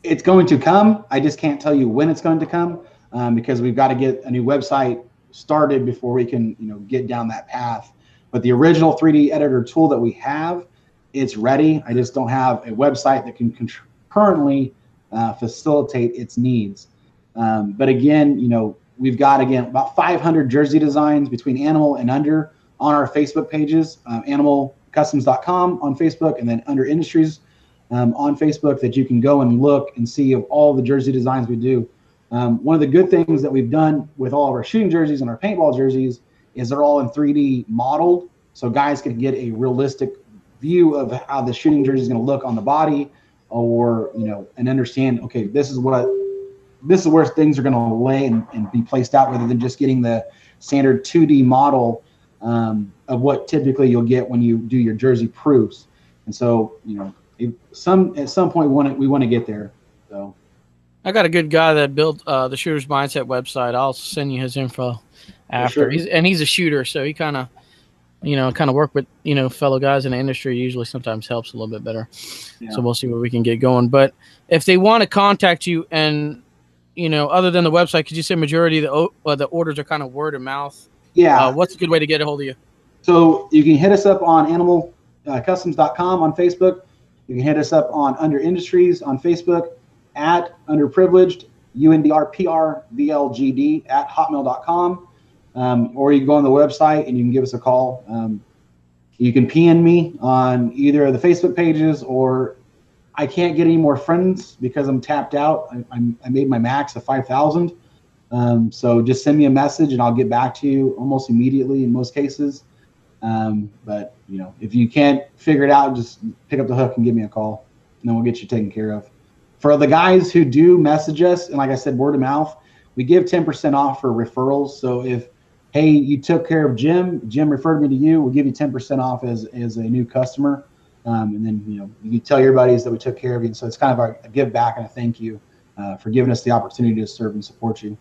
It's going to come. I just can't tell you when it's going to come because we've got to get a new website started before we can, get down that path. But the original 3D editor tool that we have, it's ready. I just don't have a website that can currently facilitate its needs. But again, we've got, about 500 jersey designs between animal and under on our Facebook pages, animalcustoms.com on Facebook, and then Under Industries on Facebook, that you can go and look and see of all the jersey designs we do. One of the good things that we've done with all of our shooting jerseys and our paintball jerseys is they're all in 3D modeled, so guys can get a realistic view of how the shooting jersey is going to look on the body, or and understand, okay, this is where things are going to lay and be placed out, rather than just getting the standard 2D model of what typically you'll get when you do your jersey proofs. And so, at some point we want to get there. So I got a good guy that built the Shooter's Mindset website. I'll send you his info after. Sure. He's a shooter, so he kind of work with fellow guys in the industry. Usually, sometimes helps a little bit better. Yeah. So we'll see where we can get going. But if they want to contact you, and other than the website, could you say majority of the orders are kind of word of mouth? Yeah. What's a good way to get a hold of you? So you can hit us up on animalcustoms.com on Facebook. You can hit us up on Under Industries on Facebook, at Underprivileged, UNDR PRVLGD at hotmail.com. Or you can go on the website and you can give us a call. You can PM me on either of the Facebook pages, or I can't get any more friends because I'm tapped out. I made my max of 5,000. So just send me a message and I'll get back to you almost immediately in most cases. But if you can't figure it out, just pick up the hook and give me a call, and then we'll get you taken care of. For the guys who do message us, and like I said, word of mouth, we give 10% off for referrals. So if, hey, you took care of Jim referred me to you, we'll give you 10% off as a new customer. And then, you can tell your buddies that we took care of you. And so it's kind of a give back and a thank you for giving us the opportunity to serve and support you.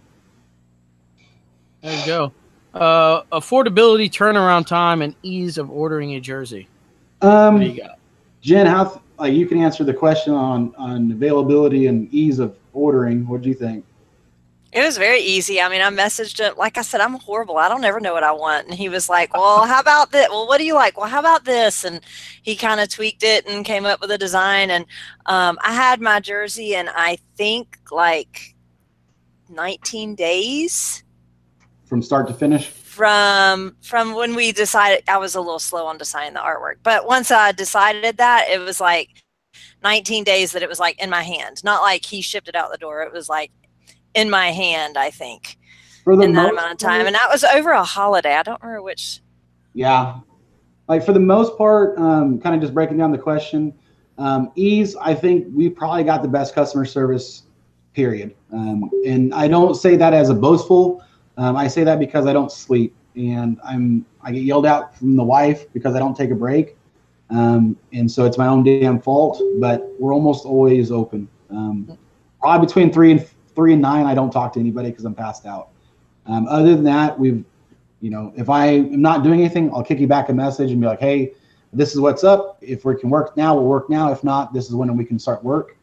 There you go. Affordability, turnaround time, and ease of ordering a jersey. What do you got? Jen, how you can answer the question on availability and ease of ordering. What do you think? It was very easy. I mean, I messaged him. Like I said, I'm horrible. I don't ever know what I want. And he was like, well, how about this? Well, what do you like? Well, how about this? And he kind of tweaked it and came up with a design. And I had my jersey in, I think, like 19 days. From start to finish? From when we decided. I was a little slow on designing the artwork. But once I decided that, it was like 19 days that it was like in my hand. Not like he shipped it out the door. It was like in my hand, I think, in that amount of time. And that was over a holiday. I don't remember which. Yeah. Like for the most part, kind of just breaking down the question, ease, I think we probably got the best customer service, period. And I don't say that as a boastful. I say that because I don't sleep, and I get yelled at from the wife because I don't take a break. And so it's my own damn fault, but we're almost always open. Probably between 3 and 9, I don't talk to anybody because I'm passed out. Other than that, if I am not doing anything, I'll kick you back a message and be like, hey, this is what's up. If we can work now, we'll work now. If not, this is when we can start work.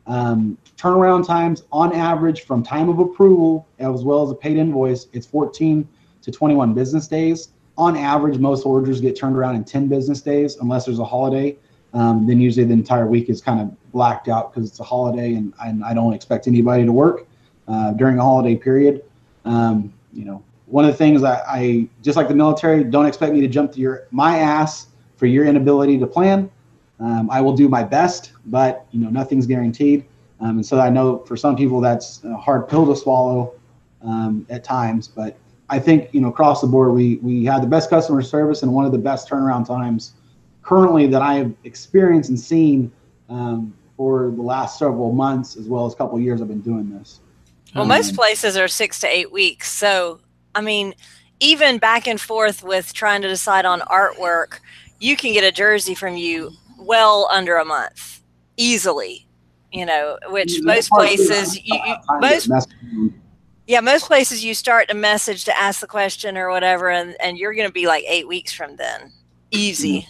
Turnaround times on average from time of approval as well as a paid invoice, it's 14 to 21 business days. On average, most orders get turned around in 10 business days unless there's a holiday. Then usually the entire week is kind of blacked out because it's a holiday, and I don't expect anybody to work during a holiday period. One of the things I just like the military, don't expect me to jump to my ass for your inability to plan. I will do my best, but nothing's guaranteed. And so I know for some people that's a hard pill to swallow at times, but I think across the board we had the best customer service and one of the best turnaround times currently that I have experienced and seen for the last several months, as well as a couple of years I've been doing this. Well, most places are 6 to 8 weeks. So, I mean, even back and forth with trying to decide on artwork, you can get a jersey from you well under a month easily, you know, which most places, most places you start a message to ask the question or whatever, and you're going to be like 8 weeks from then. Easy.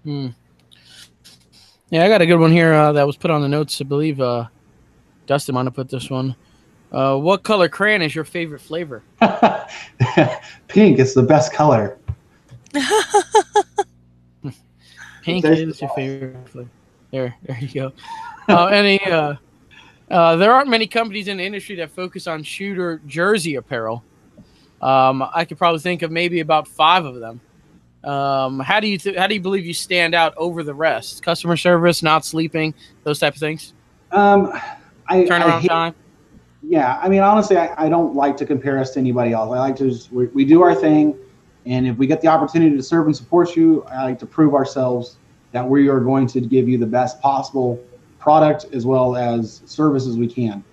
Yeah, I got a good one here that was put on the notes. I believe Dustin might have put this one. What color crayon is your favorite flavor? Pink. It's the best color. Pink is your favorite flavor. There you go. There aren't many companies in the industry that focus on shooter jersey apparel. I could probably think of maybe about 5 of them. How do you believe you stand out over the rest? Customer service, not sleeping, those type of things. Turnaround time. Yeah, I mean, honestly, I don't like to compare us to anybody else. I like to we do our thing, and if we get the opportunity to serve and support you, I like to prove ourselves that we are going to give you the best possible product as well as service as we can.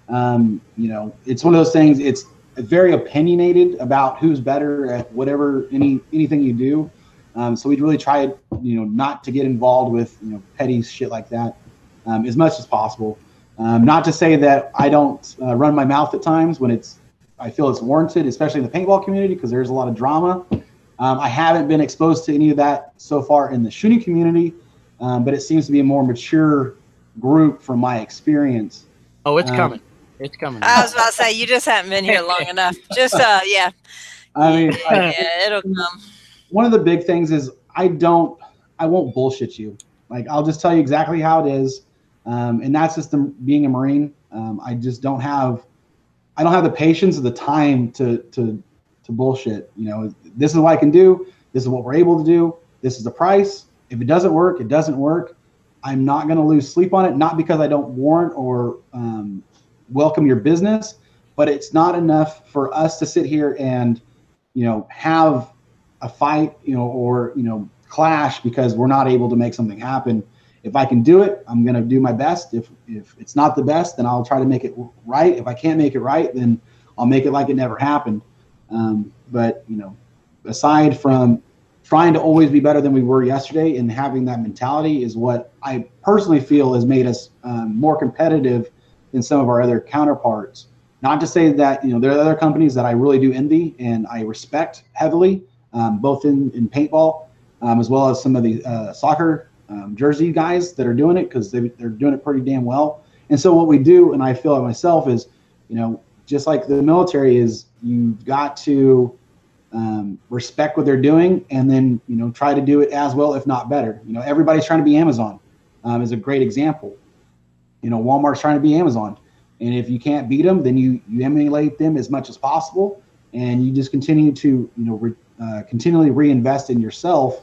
You know, it's one of those things. It's very opinionated about who's better at whatever anything you do. So we really try, not to get involved with petty shit like that as much as possible. Not to say that I don't run my mouth at times when I feel it's warranted, especially in the paintball community, because there's a lot of drama. I haven't been exposed to any of that so far in the shooting community, but it seems to be a more mature group from my experience. Oh, it's coming. It's coming. I was about to say, you just haven't been here long enough. Just, yeah. I mean, yeah, it'll come. One of the big things is I won't bullshit you. Like, I'll just tell you exactly how it is. And that's just being a Marine. I just don't have the patience or the time to bullshit. This is what I can do. This is what we're able to do. This is the price. If it doesn't work, it doesn't work. I'm not going to lose sleep on it. Not because I don't warrant or welcome your business, but it's not enough for us to sit here and, have a fight, or, clash because we're not able to make something happen. If I can do it, I'm going to do my best. If it's not the best, then I'll try to make it right. If I can't make it right, then I'll make it like it never happened. But, aside from trying to always be better than we were yesterday and having that mentality is what I personally feel has made us more competitive than some of our other counterparts. Not to say that, there are other companies that I really do envy and I respect heavily, both in paintball as well as some of the soccer jersey guys that are doing it, because they're doing it pretty damn well. And so what we do, and I feel it myself, is, just like the military is, you've got to respect what they're doing and then, try to do it as well, if not better. Everybody's trying to be Amazon is a great example. Walmart's trying to be Amazon. And if you can't beat them, then you emulate them as much as possible. And you just continue to, continually reinvest in yourself.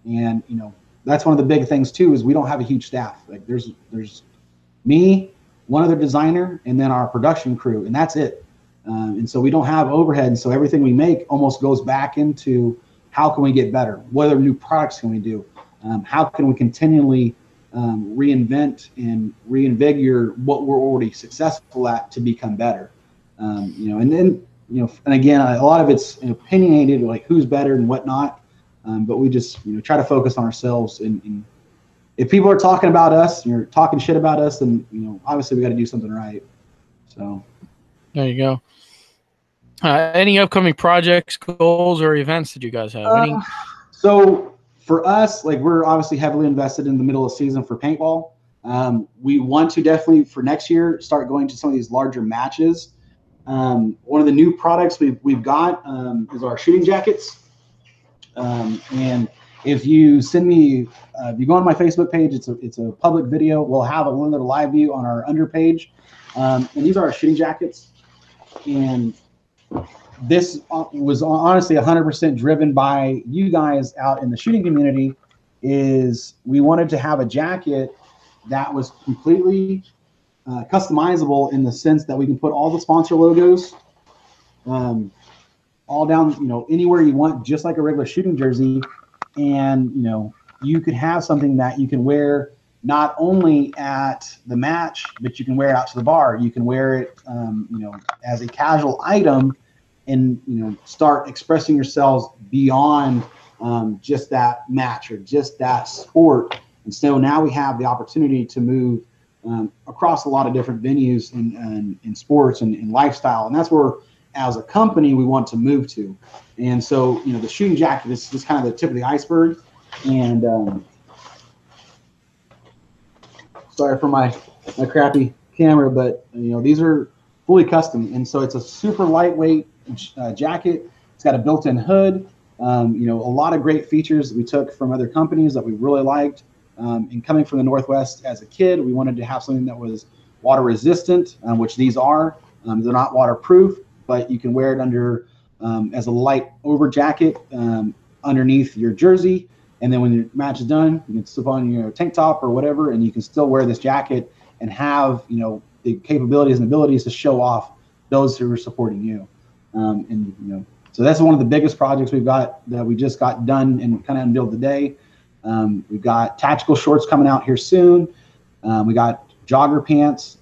And, that's one of the big things too, is we don't have a huge staff. Like there's me, one other designer, and then our production crew, and that's it. And so we don't have overhead. And so everything we make almost goes back into how can we get better? What other new products can we do? How can we continually reinvent and reinvigorate what we're already successful at to become better? And then, and again, a lot of it's opinionated, like who's better and whatnot. But we just, try to focus on ourselves. And if people are talking about us, you're talking shit about us, then, obviously we got to do something right. So there you go. Any upcoming projects, goals, or events that you guys have? So for us, like, we're obviously heavily invested in the middle of the season for paintball. We want to definitely for next year start going to some of these larger matches. One of the new products we've got is our shooting jackets. And if you send me, if you go on my Facebook page, it's a public video. We'll have a little live view on our under page. And these are our shooting jackets. And this was honestly 100% driven by you guys out in the shooting community. Is we wanted to have a jacket that was completely customizable in the sense that we can put all the sponsor logos all down, anywhere you want, just like a regular shooting jersey. And, you could have something that you can wear not only at the match, but you can wear it out to the bar. You can wear it, as a casual item, and start expressing yourselves beyond just that match or just that sport. And so now we have the opportunity to move across a lot of different venues in sports and in lifestyle, and that's where, as a company, we want to move to. And so, the shooting jacket is just kind of the tip of the iceberg. And sorry for my crappy camera, but these are fully custom, and so it's a super lightweight jacket. It's got a built-in hood. A lot of great features we took from other companies that we really liked. And coming from the Northwest as a kid, we wanted to have something that was water resistant, which these are. They're not waterproof, but you can wear it under as a light over jacket underneath your jersey. And then when your match is done, you can slip on your tank top or whatever, and you can still wear this jacket and have, the capabilities and abilities to show off those who are supporting you. So that's one of the biggest projects we've got that we just got done and kind of unveiled today. We've got tactical shorts coming out here soon. We got jogger pants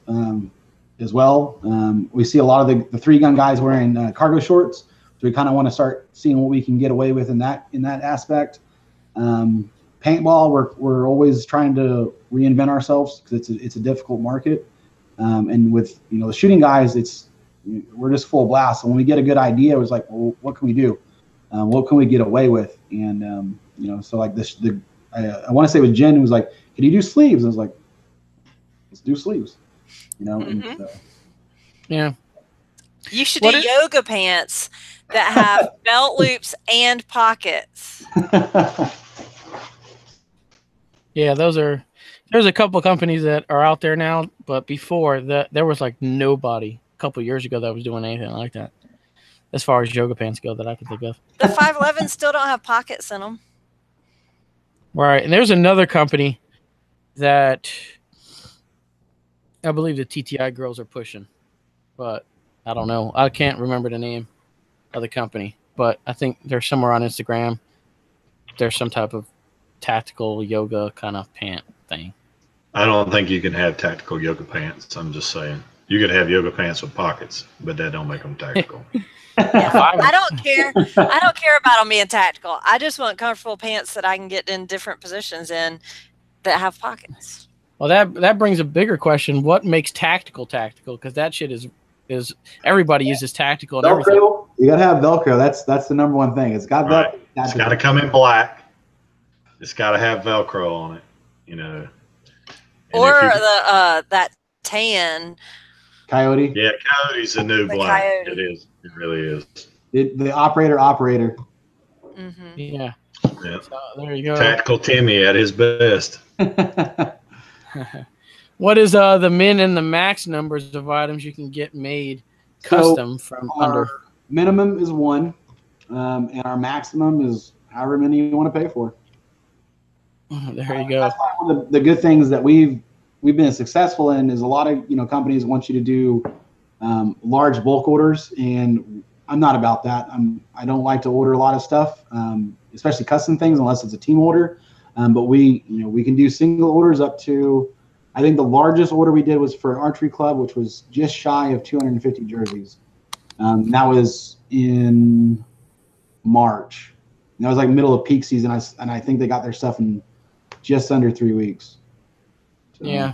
as well. We see a lot of the 3-gun guys wearing cargo shorts. So we kind of want to start seeing what we can get away with in that aspect. Paintball, we're always trying to reinvent ourselves because it's a difficult market. And with the shooting guys, we're just full blast. So when we get a good idea, it was like, well, what can we do? What can we get away with? And so like I want to say with Jen, it was like, can you do sleeves? I was like, let's do sleeves. And so, yeah. You should do yoga pants that have belt loops and pockets. Yeah, there's a couple companies that are out there now, but before that, there was like nobody a couple years ago that was doing anything like that, as far as yoga pants go, that I can think of. The 511s still don't have pockets in them. Right, and there's another company that I believe the TTI girls are pushing, but I don't know. I can't remember the name of the company, but I think they're somewhere on Instagram. There's some type of tactical yoga kind of pant thing. I don't think you can have tactical yoga pants. I'm just saying. You could have yoga pants with pockets, but that don't make them tactical. I don't care. I don't care about them being tactical. I just want comfortable pants that I can get in different positions in that have pockets. Well, that brings a bigger question. What makes tactical? Because that shit is everybody uses tactical and Velcro, everything. You gotta have Velcro. That's the number one thing. It's got Velcro. Right. It's got to come in black. It's got to have Velcro on it, And or that tan. Coyote. Yeah, Coyote's a new black. Coyote. It is. It really is. The operator. Mm-hmm. Yeah. Yeah. So there you go. Tactical Timmy at his best. What is the min and the max numbers of items you can get made custom from under? Minimum is 1, and our maximum is however many you want to pay for. There you go. That's one of the good things that we've been successful in is a lot of companies want you to do large bulk orders, and I'm not about that. I don't like to order a lot of stuff, especially custom things, unless it's a team order. But we can do single orders up to, I think the largest order we did was for an archery club, which was just shy of 250 jerseys. That was in March. And that was like middle of peak season, and I think they got their stuff in just under 3 weeks. So. Yeah.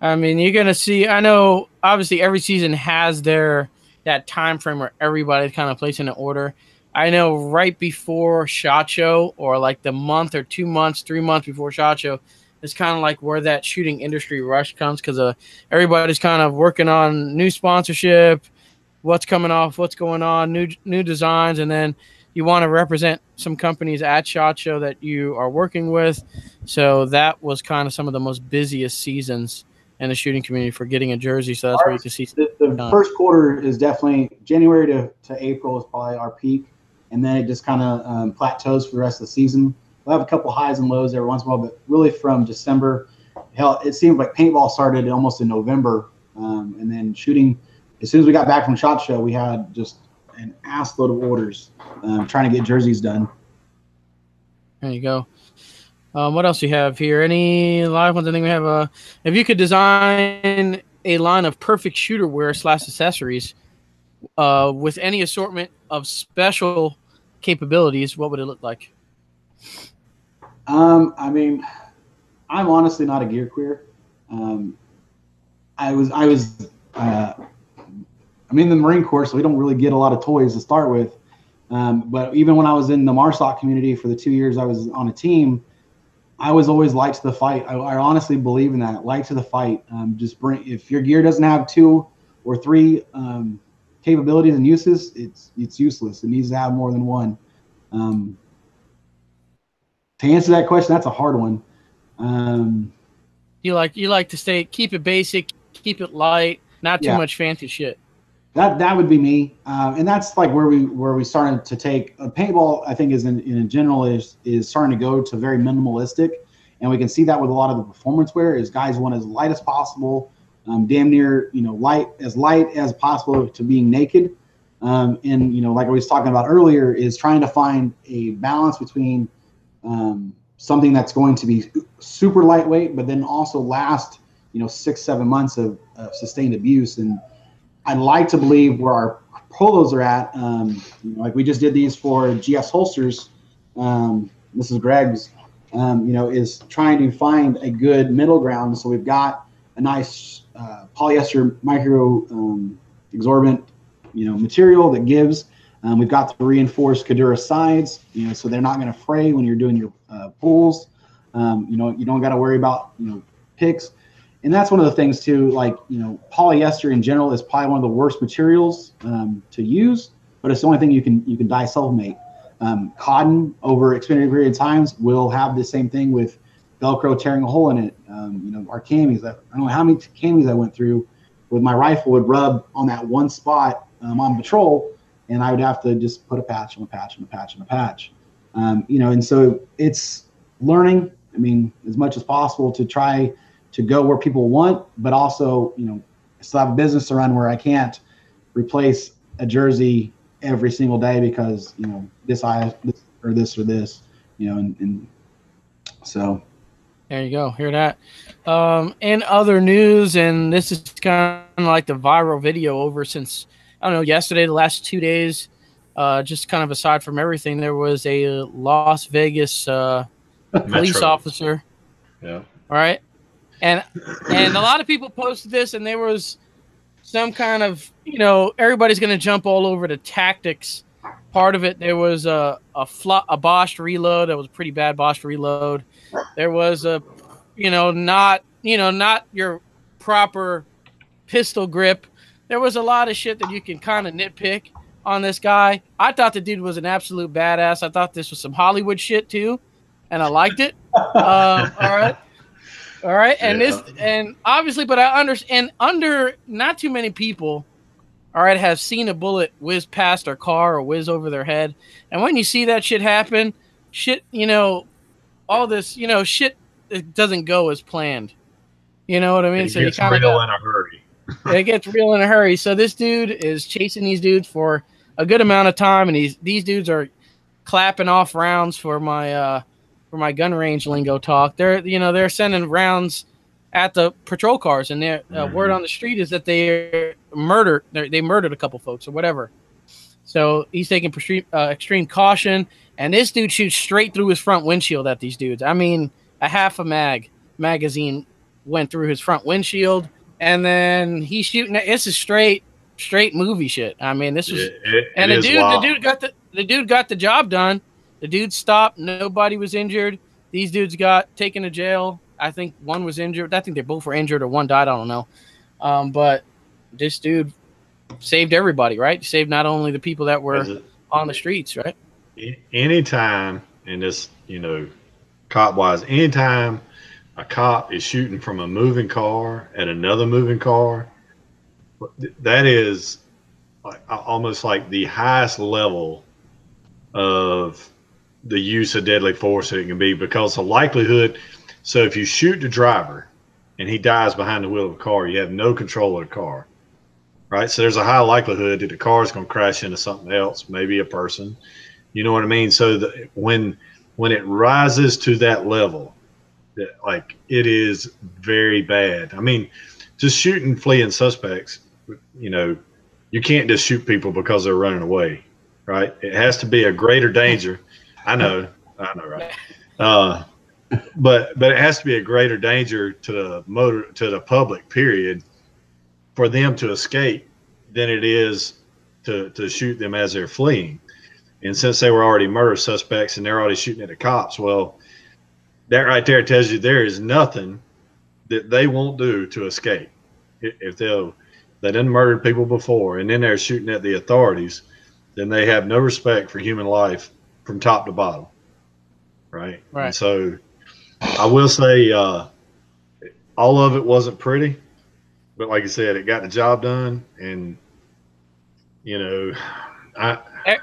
I mean, you're going to see, I know obviously every season has that time frame where everybody's kind of placing an order. I know right before SHOT Show, or like the month or 2 months, 3 months before SHOT Show, it's kind of like where that shooting industry rush comes, because everybody's kind of working on new sponsorship, what's coming off, what's going on, new designs, and then you want to represent some companies at SHOT Show that you are working with. So that was kind of some of the most busiest seasons in the shooting community for getting a jersey. So that's where you can see the first quarter is definitely January to April is probably our peak, and then it just kind of plateaus for the rest of the season. We'll have a couple highs and lows every once in a while, but really from December, hell, it seemed like paintball started almost in November, and then shooting. As soon as we got back from SHOT Show, we had just an assload of orders trying to get jerseys done. There you go. What else do you have here? Any live ones? I think we have if you could design a line of perfect shooter wear / accessories with any assortment of special capabilities, what would it look like? I mean, I'm honestly not a gear queer. I'm in the Marine Corps, so we don't really get a lot of toys to start with. But even when I was in the MARSOC community for the 2 years I was on a team, I was always light to the fight. I honestly believe in that. Light to the fight. Just bring, if your gear doesn't have 2 or 3 capabilities and uses, it's useless. It needs to have more than one. To answer that question, that's a hard one. You like to keep it basic, keep it light, not too much fancy shit. That would be me, and that's like where we started to take paintball. I think is in general is starting to go to very minimalistic, and we can see that with a lot of the performance wear. Is guys want as light as possible, damn near light as possible to being naked, and like I was talking about earlier, is trying to find a balance between something that's going to be super lightweight, but then also last 6-7 months of sustained abuse. And I'd like to believe where our polos are at, like we just did these for GS holsters. This is Greg's, is trying to find a good middle ground. So we've got a nice polyester micro absorbent, material that gives. We've got the reinforced Kadura sides, so they're not going to fray when you're doing your pulls. You don't got to worry about picks. And that's one of the things too, like, polyester in general is probably one of the worst materials to use, but it's the only thing you can dye self-make. Cotton over extended period of times will have the same thing with Velcro tearing a hole in it. Our camis, I don't know how many camis I went through with my rifle would rub on that one spot on patrol, and I would have to just put a patch on a patch and a patch and a patch. And so it's learning, as much as possible to try to go where people want, but also, I still have a business to run where I can't replace a jersey every single day because, this or this, and so. There you go. Hear that? In other news, and this is kind of like the viral video over since, I don't know, yesterday, the last 2 days, just kind of aside from everything, there was a Las Vegas police officer. Yeah. All right. And a lot of people posted this, and there was some kind of, everybody's going to jump all over the tactics part of it. There was a botched reload. That was a pretty bad botched reload. There was not your proper pistol grip. There was a lot of shit that you can kind of nitpick on this guy. I thought the dude was an absolute badass. I thought this was some Hollywood shit too, and I liked it. All right, and and obviously, but I understand under not too many people, all right, have seen a bullet whiz past their car or whiz over their head, and when you see that shit happen, all this, shit, it doesn't go as planned. You know what I mean? It gets real in a hurry. It gets real in a hurry. So this dude is chasing these dudes for a good amount of time, and these dudes are clapping off rounds for my gun range lingo talk. They're sending rounds at the patrol cars, and their word on the street is that they murdered a couple folks or whatever. So he's taking extreme caution, and this dude shoots straight through his front windshield at these dudes. A half a magazine went through his front windshield, and then he's shooting. This is straight movie shit. This was, the dude got the job done. The dude stopped. Nobody was injured. These dudes got taken to jail. I think one was injured. I think they both were injured or one died. I don't know. But this dude saved everybody, right? Saved not only the people that were on the streets, right? Anytime, and this, cop-wise, anytime a cop is shooting from a moving car at another moving car, that is almost like the highest level of the use of deadly force that it can be, because the likelihood, so if you shoot the driver and he dies behind the wheel of a car, you have no control of the car, right? So there's a high likelihood that the car is going to crash into something else, maybe a person, you know what I mean? So when when it rises to that level, that like it is very bad. I mean, just shooting fleeing suspects, you know, you can't just shoot people because they're running away, right? It has to be a greater danger. I know, right? But it has to be a greater danger to the public, period, for them to escape than it is to shoot them as they're fleeing. And since they were already murder suspects and they're already shooting at the cops, well, that right there tells you there is nothing that they won't do to escape. If they done murdered people before and then they're shooting at the authorities, then they have no respect for human life from top to bottom. Right. And so I will say all of it wasn't pretty, but like I said, it got the job done. And, you know,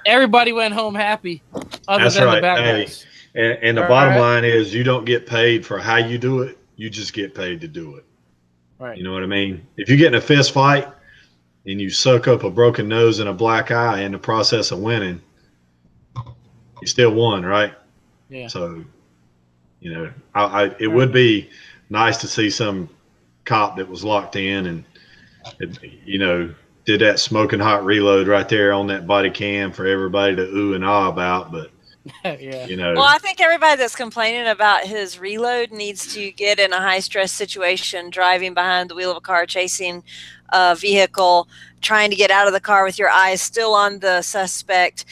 everybody went home happy other than the bad guys. And the bottom line is you don't get paid for how you do it. You just get paid to do it. Right. You know what I mean? If you get in a fist fight and you suck up a broken nose and a black eye in the process of winning, you still won, right? Yeah. So, you know, it would be nice to see some cop that was locked in and, you know, did that smoking hot reload right there on that body cam for everybody to ooh and ah about. But, yeah. You know. Well, I think everybody that's complaining about his reload needs to get in a high stress situation, driving behind the wheel of a car, chasing a vehicle, trying to get out of the car with your eyes still on the suspect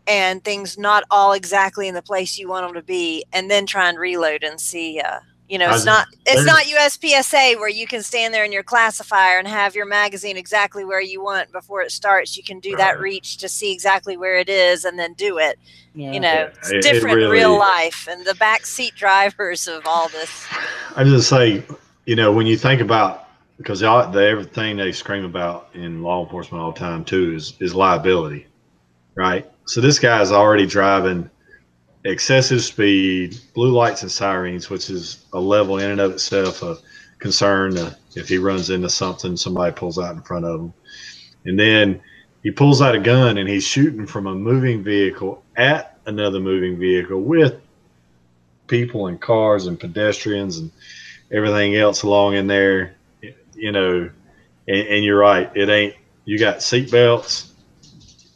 and things not all exactly in the place you want them to be, and then try and reload and see, you know, it's not USPSA where you can stand there in your classifier and have your magazine exactly where you want before it starts. You can do that reach to see exactly where it is and then do it. Yeah. You know, it's different in real life, and the backseat drivers of all this. I just say, you know, when you think about, because everything they scream about in law enforcement all the time too is liability, right? So this guy is already driving excessive speed, blue lights and sirens, which is a level in and of itself a concern. If he runs into something, somebody pulls out in front of him. And then he pulls out a gun and he's shooting from a moving vehicle at another moving vehicle with people and cars and pedestrians and everything else along in there, you know, and you're right. It ain't, you got seat belts,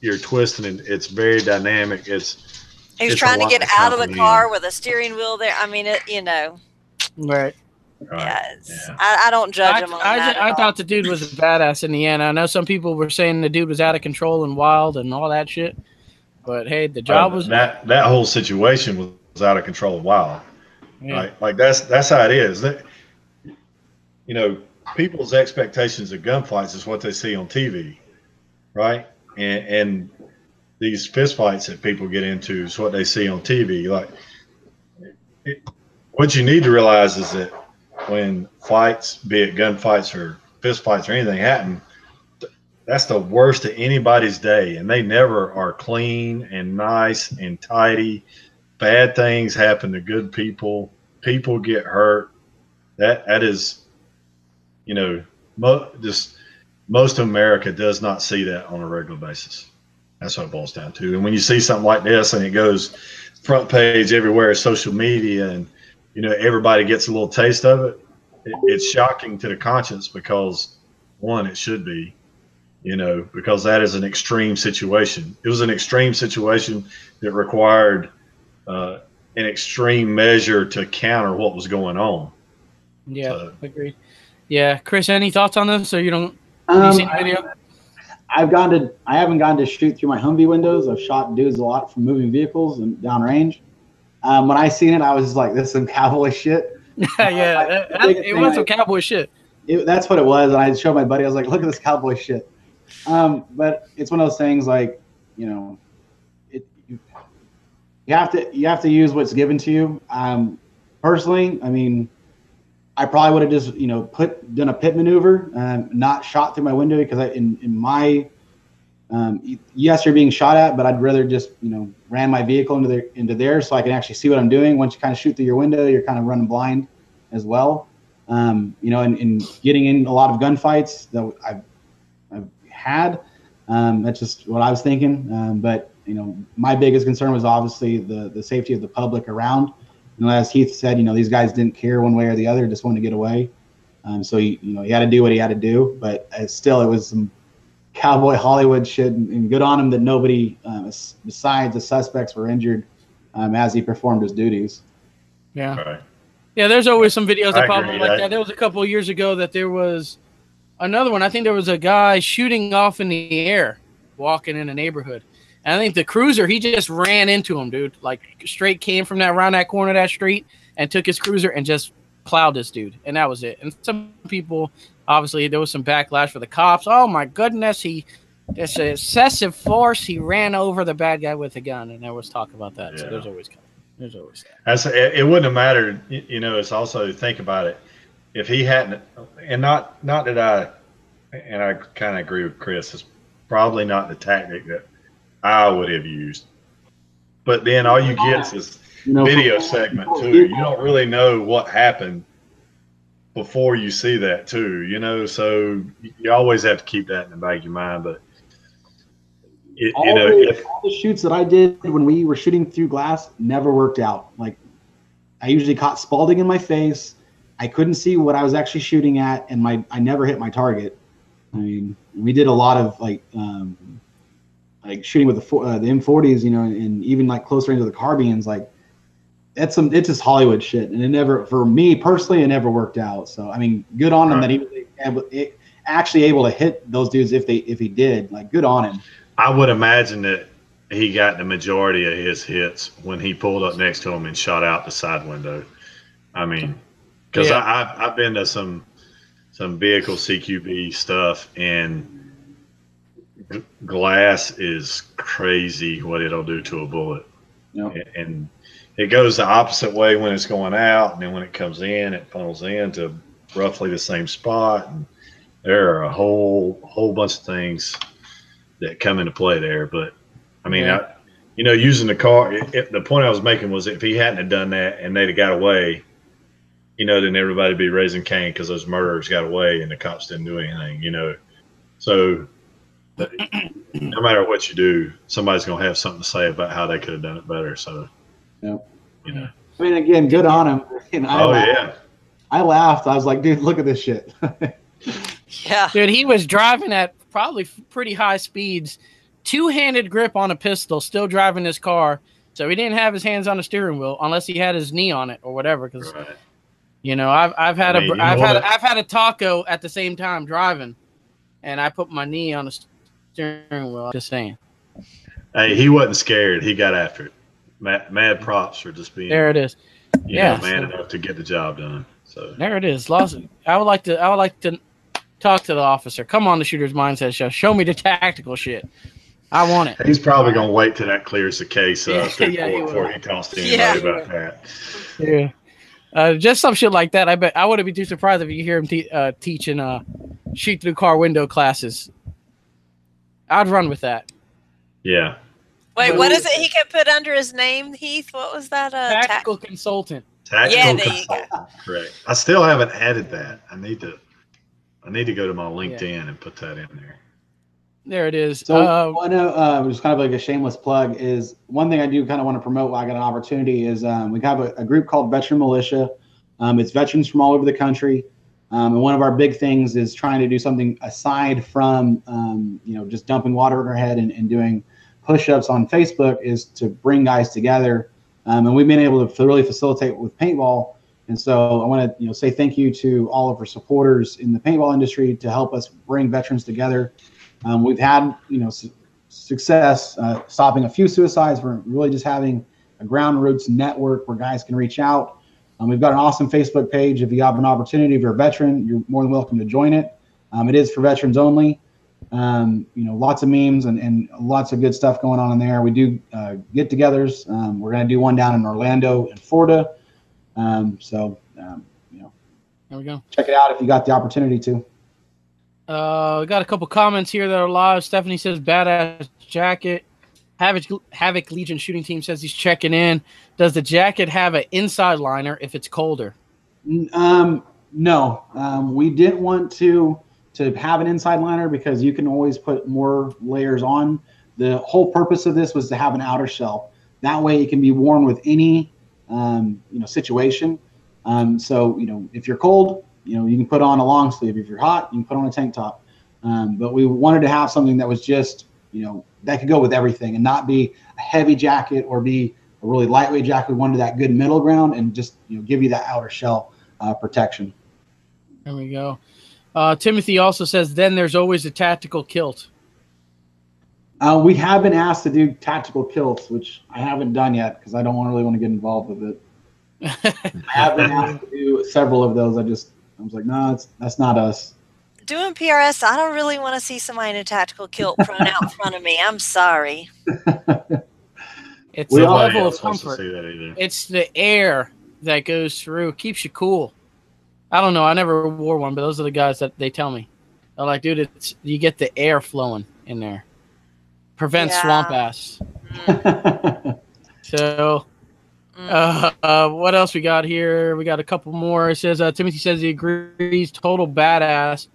you're twisting, and it's very dynamic. He was trying to get out of the car with a steering wheel there. I mean, you know. Right. Yeah, I don't judge him on that. I thought the dude was a badass in the end. I know some people were saying the dude was out of control and wild and all that shit. But hey, the job was that whole situation was out of control and wild. Yeah. Right? Like that's how it is. You know, people's expectations of gunfights is what they see on TV, right? And these fist fights that people get into is what they see on TV. Like, what you need to realize is that when fights, be it gunfights or fist fights or anything, happen, that's the worst of anybody's day, and they never are clean and nice and tidy. Bad things happen to good people. People get hurt. That is, you know, most of America does not see that on a regular basis. That's what it boils down to. And when you see something like this and it goes front page everywhere, social media, and, you know, everybody gets a little taste of it, it's shocking to the conscience because, one, it should be, you know, because that is an extreme situation. It was an extreme situation that required an extreme measure to counter what was going on. Yeah, so. Agreed. Yeah, Chris, any thoughts on this? Or you don't? Have you seen the video? I haven't gone to shoot through my Humvee windows. I've shot dudes a lot from moving vehicles and downrange. When I seen it, I was just like, "This is some cowboy shit." Yeah, it was some cowboy shit. That's what it was. And I showed my buddy. I was like, "Look at this cowboy shit." But it's one of those things, like, you know, you have to use what's given to you. Personally, I mean, I probably would have just, you know, done a pit maneuver, not shot through my window, because in my yes, you're being shot at, but I'd rather just, you know, ran my vehicle into there so I can actually see what I'm doing. Once you kind of shoot through your window, you're kind of running blind as well. You know, and getting in a lot of gunfights that I've had, that's just what I was thinking. But my biggest concern was obviously the safety of the public around. As Heath said, these guys didn't care one way or the other, just wanted to get away. So he had to do what he had to do, but still, it was some cowboy Hollywood shit, and good on him that nobody besides the suspects were injured as he performed his duties. Yeah. Right. Yeah, there's always some videos that pop up agree. like that. There was a couple of years ago that there was another one. I think there was a guy shooting off in the air, walking in a neighborhood. And I think the cruiser, he just ran into him, dude. Like, straight came from around that corner of that street and took his cruiser and just plowed this dude. And that was it. And some people, obviously, there was some backlash for the cops. Oh, my goodness, it's excessive force. He ran over the bad guy with a gun. And there was talk about that. Yeah. So there's always that. It wouldn't have mattered. It's also, think about it. If he hadn't, and not that I kind of agree with Chris, it's probably not the tactic that I would have used. But then all you get is this video segment too. You don't really know what happened before you see that too, so you always have to keep that in the back of your mind. But all the shoots that I did when we were shooting through glass never worked out. Like, I usually caught Spalding in my face. I couldn't see what I was actually shooting at, and I never hit my target. I mean, we did a lot of like shooting with the M40s, and even like close range of the carbines. Like, it's just Hollywood shit, and it never, for me personally, it never worked out. So I mean, good on him that he was actually able to hit those dudes if he did. Like, good on him. I would imagine that he got the majority of his hits when he pulled up next to him and shot out the side window. I mean, because I've been to some vehicle CQB stuff, and glass is crazy what it'll do to a bullet. Yep. And it goes the opposite way when it's going out, and then when it comes in, it funnels into roughly the same spot. And there are a whole bunch of things that come into play there. But I mean, using the car, the point I was making was, if he hadn't have done that and they'd have got away, then everybody would be raising Cain because those murderers got away and the cops didn't do anything, So no matter what you do, somebody's going to have something to say about how they could have done it better. So, I mean, again, good on him. And I laughed. I was like, dude, look at this shit. Yeah. Dude, he was driving at probably pretty high speeds, two-handed grip on a pistol, still driving this car. So he didn't have his hands on the steering wheel unless he had his knee on it or whatever. Because, I've had a taco at the same time driving, and I put my knee on the steering wheel. I'm just saying. Hey, he wasn't scared. He got after it. Mad props for just being there. It is. Man enough to get the job done. So there it is. I would like to talk to the officer. Come on, the Shooter's Mindset Show. Show me the tactical shit. I want it. He's probably going to wait till that clears the case before he talks to anybody about that. Yeah. Just some shit like that. I bet I wouldn't be too surprised if you hear him teaching shoot through car window classes. I'd run with that. Yeah. Wait, what is it he could put under his name, Heath? What was that? Tactical consultant. There you go. Correct. I still haven't added that. I need to go to my LinkedIn and put that in there. There it is. So I know, just kind of like a shameless plug, is one thing I do kind of want to promote while I got an opportunity is we have a group called Veteran Militia. It's veterans from all over the country. And one of our big things is trying to do something aside from, just dumping water on our head and doing push-ups on Facebook, is to bring guys together. And we've been able to really facilitate with paintball. And so I want to, say thank you to all of our supporters in the paintball industry to help us bring veterans together. We've had, success stopping a few suicides. We're really just having a ground roots network where guys can reach out. We've got an awesome Facebook page. If you have an opportunity, if you're a veteran, you're more than welcome to join it. It is for veterans only. Lots of memes and lots of good stuff going on in there. We do get-togethers. We're going to do one down in Orlando and Florida. There we go. Check it out if you got the opportunity to. We got a couple comments here that are live. Stephanie says, badass jacket. Havoc Legion shooting team says he's checking in. Does the jacket have an inside liner if it's colder? No. We didn't want to have an inside liner because you can always put more layers on. the whole purpose of this was to have an outer shell. That way it can be worn with any, situation. So, if you're cold, you can put on a long sleeve. If you're hot, you can put on a tank top. But we wanted to have something that was just, that could go with everything and not be a heavy jacket or be a really lightweight jacket. We wanted that good middle ground and just, give you that outer shell protection. There we go. Timothy also says, then there's always a tactical kilt. We have been asked to do tactical kilts, which I haven't done yet because I don't really want to get involved with it. I have been asked to do several of those. I was like, no, that's not us. Doing PRS, I don't really want to see somebody in a tactical kilt thrown out in front of me. I'm sorry. It's a level of comfort. It's the air that goes through, keeps you cool. I don't know. I never wore one, but those are the guys that they tell me. They're like, dude, you get the air flowing in there. Prevents swamp ass. So, what else we got here? We got a couple more. It says, Timothy says he agrees. Total badass.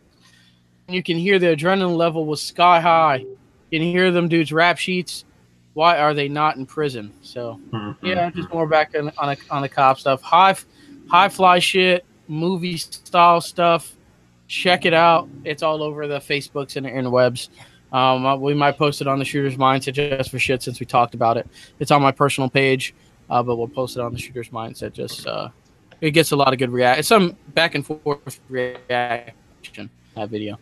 You can hear the adrenaline level was sky high. You can hear them dudes rap sheets. Why are they not in prison? So, yeah, just more back on the cop stuff. High fly shit, movie style stuff. Check it out. It's all over the Facebooks and the interwebs. We might post it on the Shooter's Mindset just for shit since we talked about it. It's on my personal page, but we'll post it on the Shooter's Mindset. Just it gets a lot of good reaction. Some back and forth reaction that video.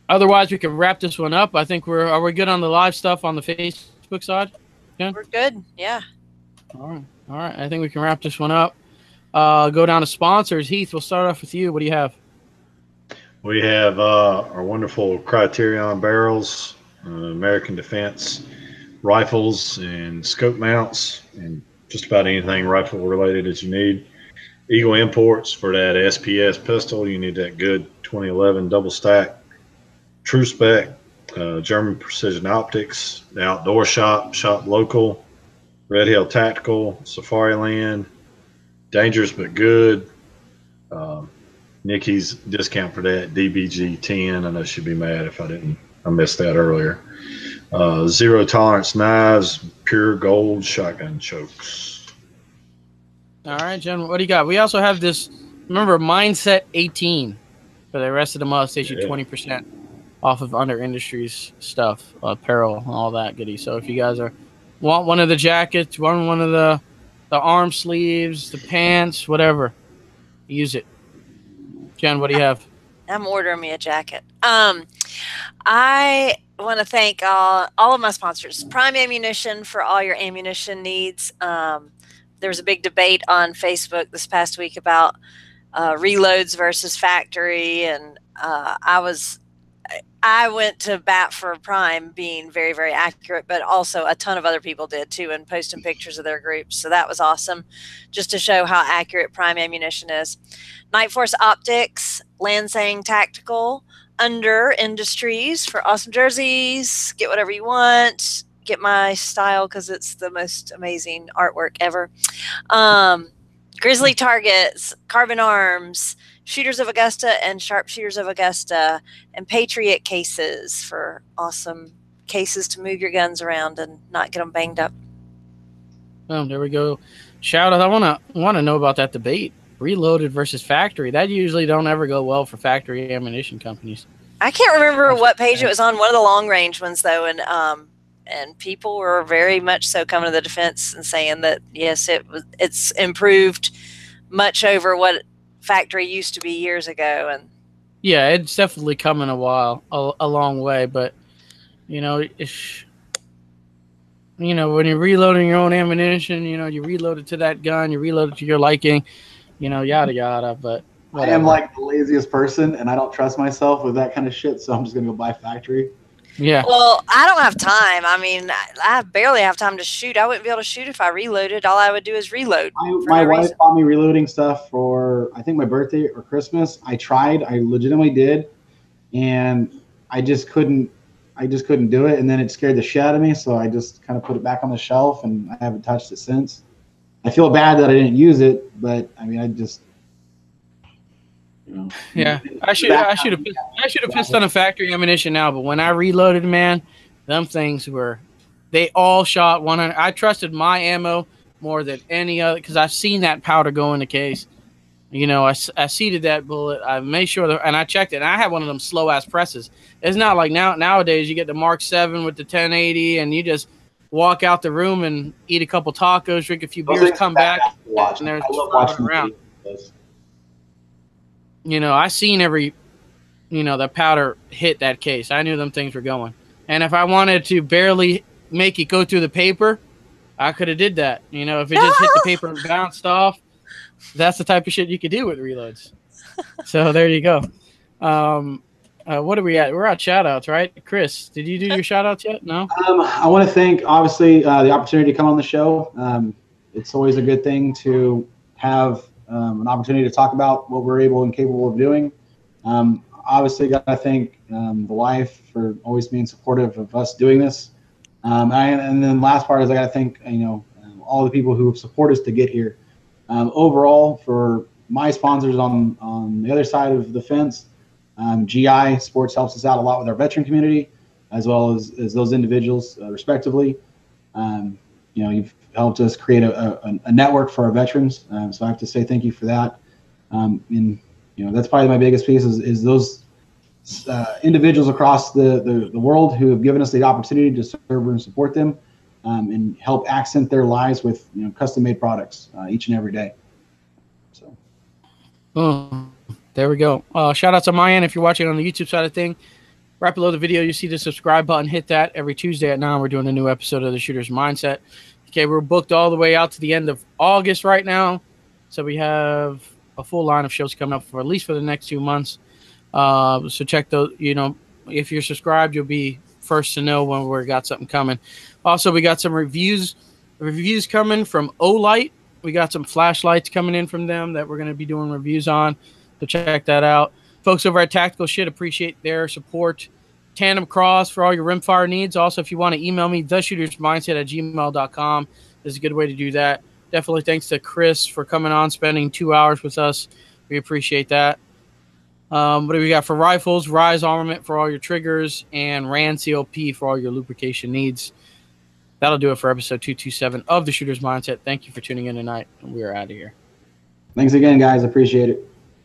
Otherwise, we can wrap this one up. I think are we good on the live stuff on the Facebook side? Yeah? We're good. Yeah. All right. I think we can wrap this one up. Go down to sponsors. Heath, we'll start off with you. What do you have? We have our wonderful Criterion barrels, American Defense rifles and scope mounts, and just about anything rifle related that you need. Eagle Imports for that SPS pistol. You need that good 2011 double stack. True Spec, German Precision Optics, the Outdoor Shop Local, Red Hill Tactical, Safari Land, Dangerous But Good. Nikki's discount for that, DBG 10. I know she'd be mad if I missed that earlier. Zero Tolerance Knives, Pure Gold Shotgun Chokes. All right, Jen, what do you got? We also have this, remember, Mindset 18 for the rest of the month. Saves you 20% off of Under Industries stuff, apparel, and all that goodie. So if you guys want one of the jackets, one of the arm sleeves, the pants, whatever, use it. Jen, what do you have? I'm ordering me a jacket. I want to thank all of my sponsors. Prime Ammunition for all your ammunition needs. There was a big debate on Facebook this past week about reloads versus factory, and I went to bat for Prime being very, very accurate, but also a ton of other people did too, and posting pictures of their groups. So that was awesome, just to show how accurate Prime Ammunition is. Night Force Optics, Lansing Tactical, Under Industries for awesome jerseys. Get whatever you want. Get my style because it's the most amazing artwork ever. Grizzly Targets, Carbon Arms, Shooters of Augusta and Sharpshooters of Augusta, and Patriot cases for awesome cases to move your guns around and not get them banged up. There we go. Shout out. I want to know about that debate. Reloaded versus factory. That usually don't ever go well for factory ammunition companies. I can't remember what page it was on. One of the long range ones though, and people were very much so coming to the defense and saying that yes, it's improved much over what factory used to be years ago. And yeah, it's definitely coming a long way. But when you're reloading your own ammunition, you reload it to that gun, you reload it to your liking, yada yada. But whatever. I am like the laziest person, and I don't trust myself with that kind of shit, so I'm just gonna go buy factory. Yeah. Well, I don't have time. I mean, I barely have time to shoot. I wouldn't be able to shoot if I reloaded. All I would do is reload. My wife bought me reloading stuff for, I think, my birthday or Christmas. I tried. I legitimately did. And I just couldn't do it. And then it scared the shit out of me. So I just kind of put it back on the shelf, and I haven't touched it since. I feel bad that I didn't use it, but I mean, I just... Yeah, I should have pissed on a factory ammunition now, but when I reloaded, man, them things were They all shot 100. I trusted my ammo more than any other because I've seen that powder go in the case. You know, I seated that bullet. I made sure and I checked it. And I had one of them slow ass presses. It's not like nowadays you get the Mark 7 with the 1080 and you just walk out the room and eat a couple tacos, drink a few beers, come back, and there's floating around. You know, I seen every, you know, the powder hit that case. I knew them things were going. And if I wanted to barely make it go through the paper, I could have did that. You know, if it just hit the paper and bounced off, that's the type of shit you could do with reloads. So there you go. What are we at? We're at shout outs, right? Chris, did you do your shout outs yet? No? I want to thank, obviously, the opportunity to come on the show. It's always a good thing to have an opportunity to talk about what we're able and capable of doing. Obviously, got to thank the wife for always being supportive of us doing this. And then last part is I got to thank, you know, all the people who have supported us to get here. Overall, for my sponsors on the other side of the fence, GI Sports helps us out a lot with our veteran community, as well as those individuals, respectively. You know, you've helped us create a network for our veterans, so I have to say thank you for that. And you know, that's probably my biggest piece is those individuals across the world who have given us the opportunity to serve and support them. And help accent their lives with, you know, custom-made products each and every day. So, there we go. Shout out to my end if you're watching on the YouTube side of thing. Right below the video, you see the subscribe button. Hit that. Every Tuesday at 9, we're doing a new episode of the Shooter's Mindset. Okay, we're booked all the way out to the end of August right now, so we have a full line of shows coming up for at least for the next 2 months. So check those. You know, if you're subscribed, you'll be first to know when we got something coming. Also, we got some reviews coming from Olight. We got some flashlights coming in from them that we're going to be doing reviews on. So check that out. Folks over at Tactical Shit, appreciate their support. Tandemkross for all your rimfire needs. Also, if you want to email me, theshootersmindset@gmail.com is a good way to do that. Definitely thanks to Chris for coming on, spending 2 hours with us. We appreciate that. What do we got for rifles? Rise Armament for all your triggers, and Rand CLP for all your lubrication needs. That'll do it for episode 227 of The Shooter's Mindset. Thank you for tuning in tonight, and we are out of here. Thanks again, guys. Appreciate it.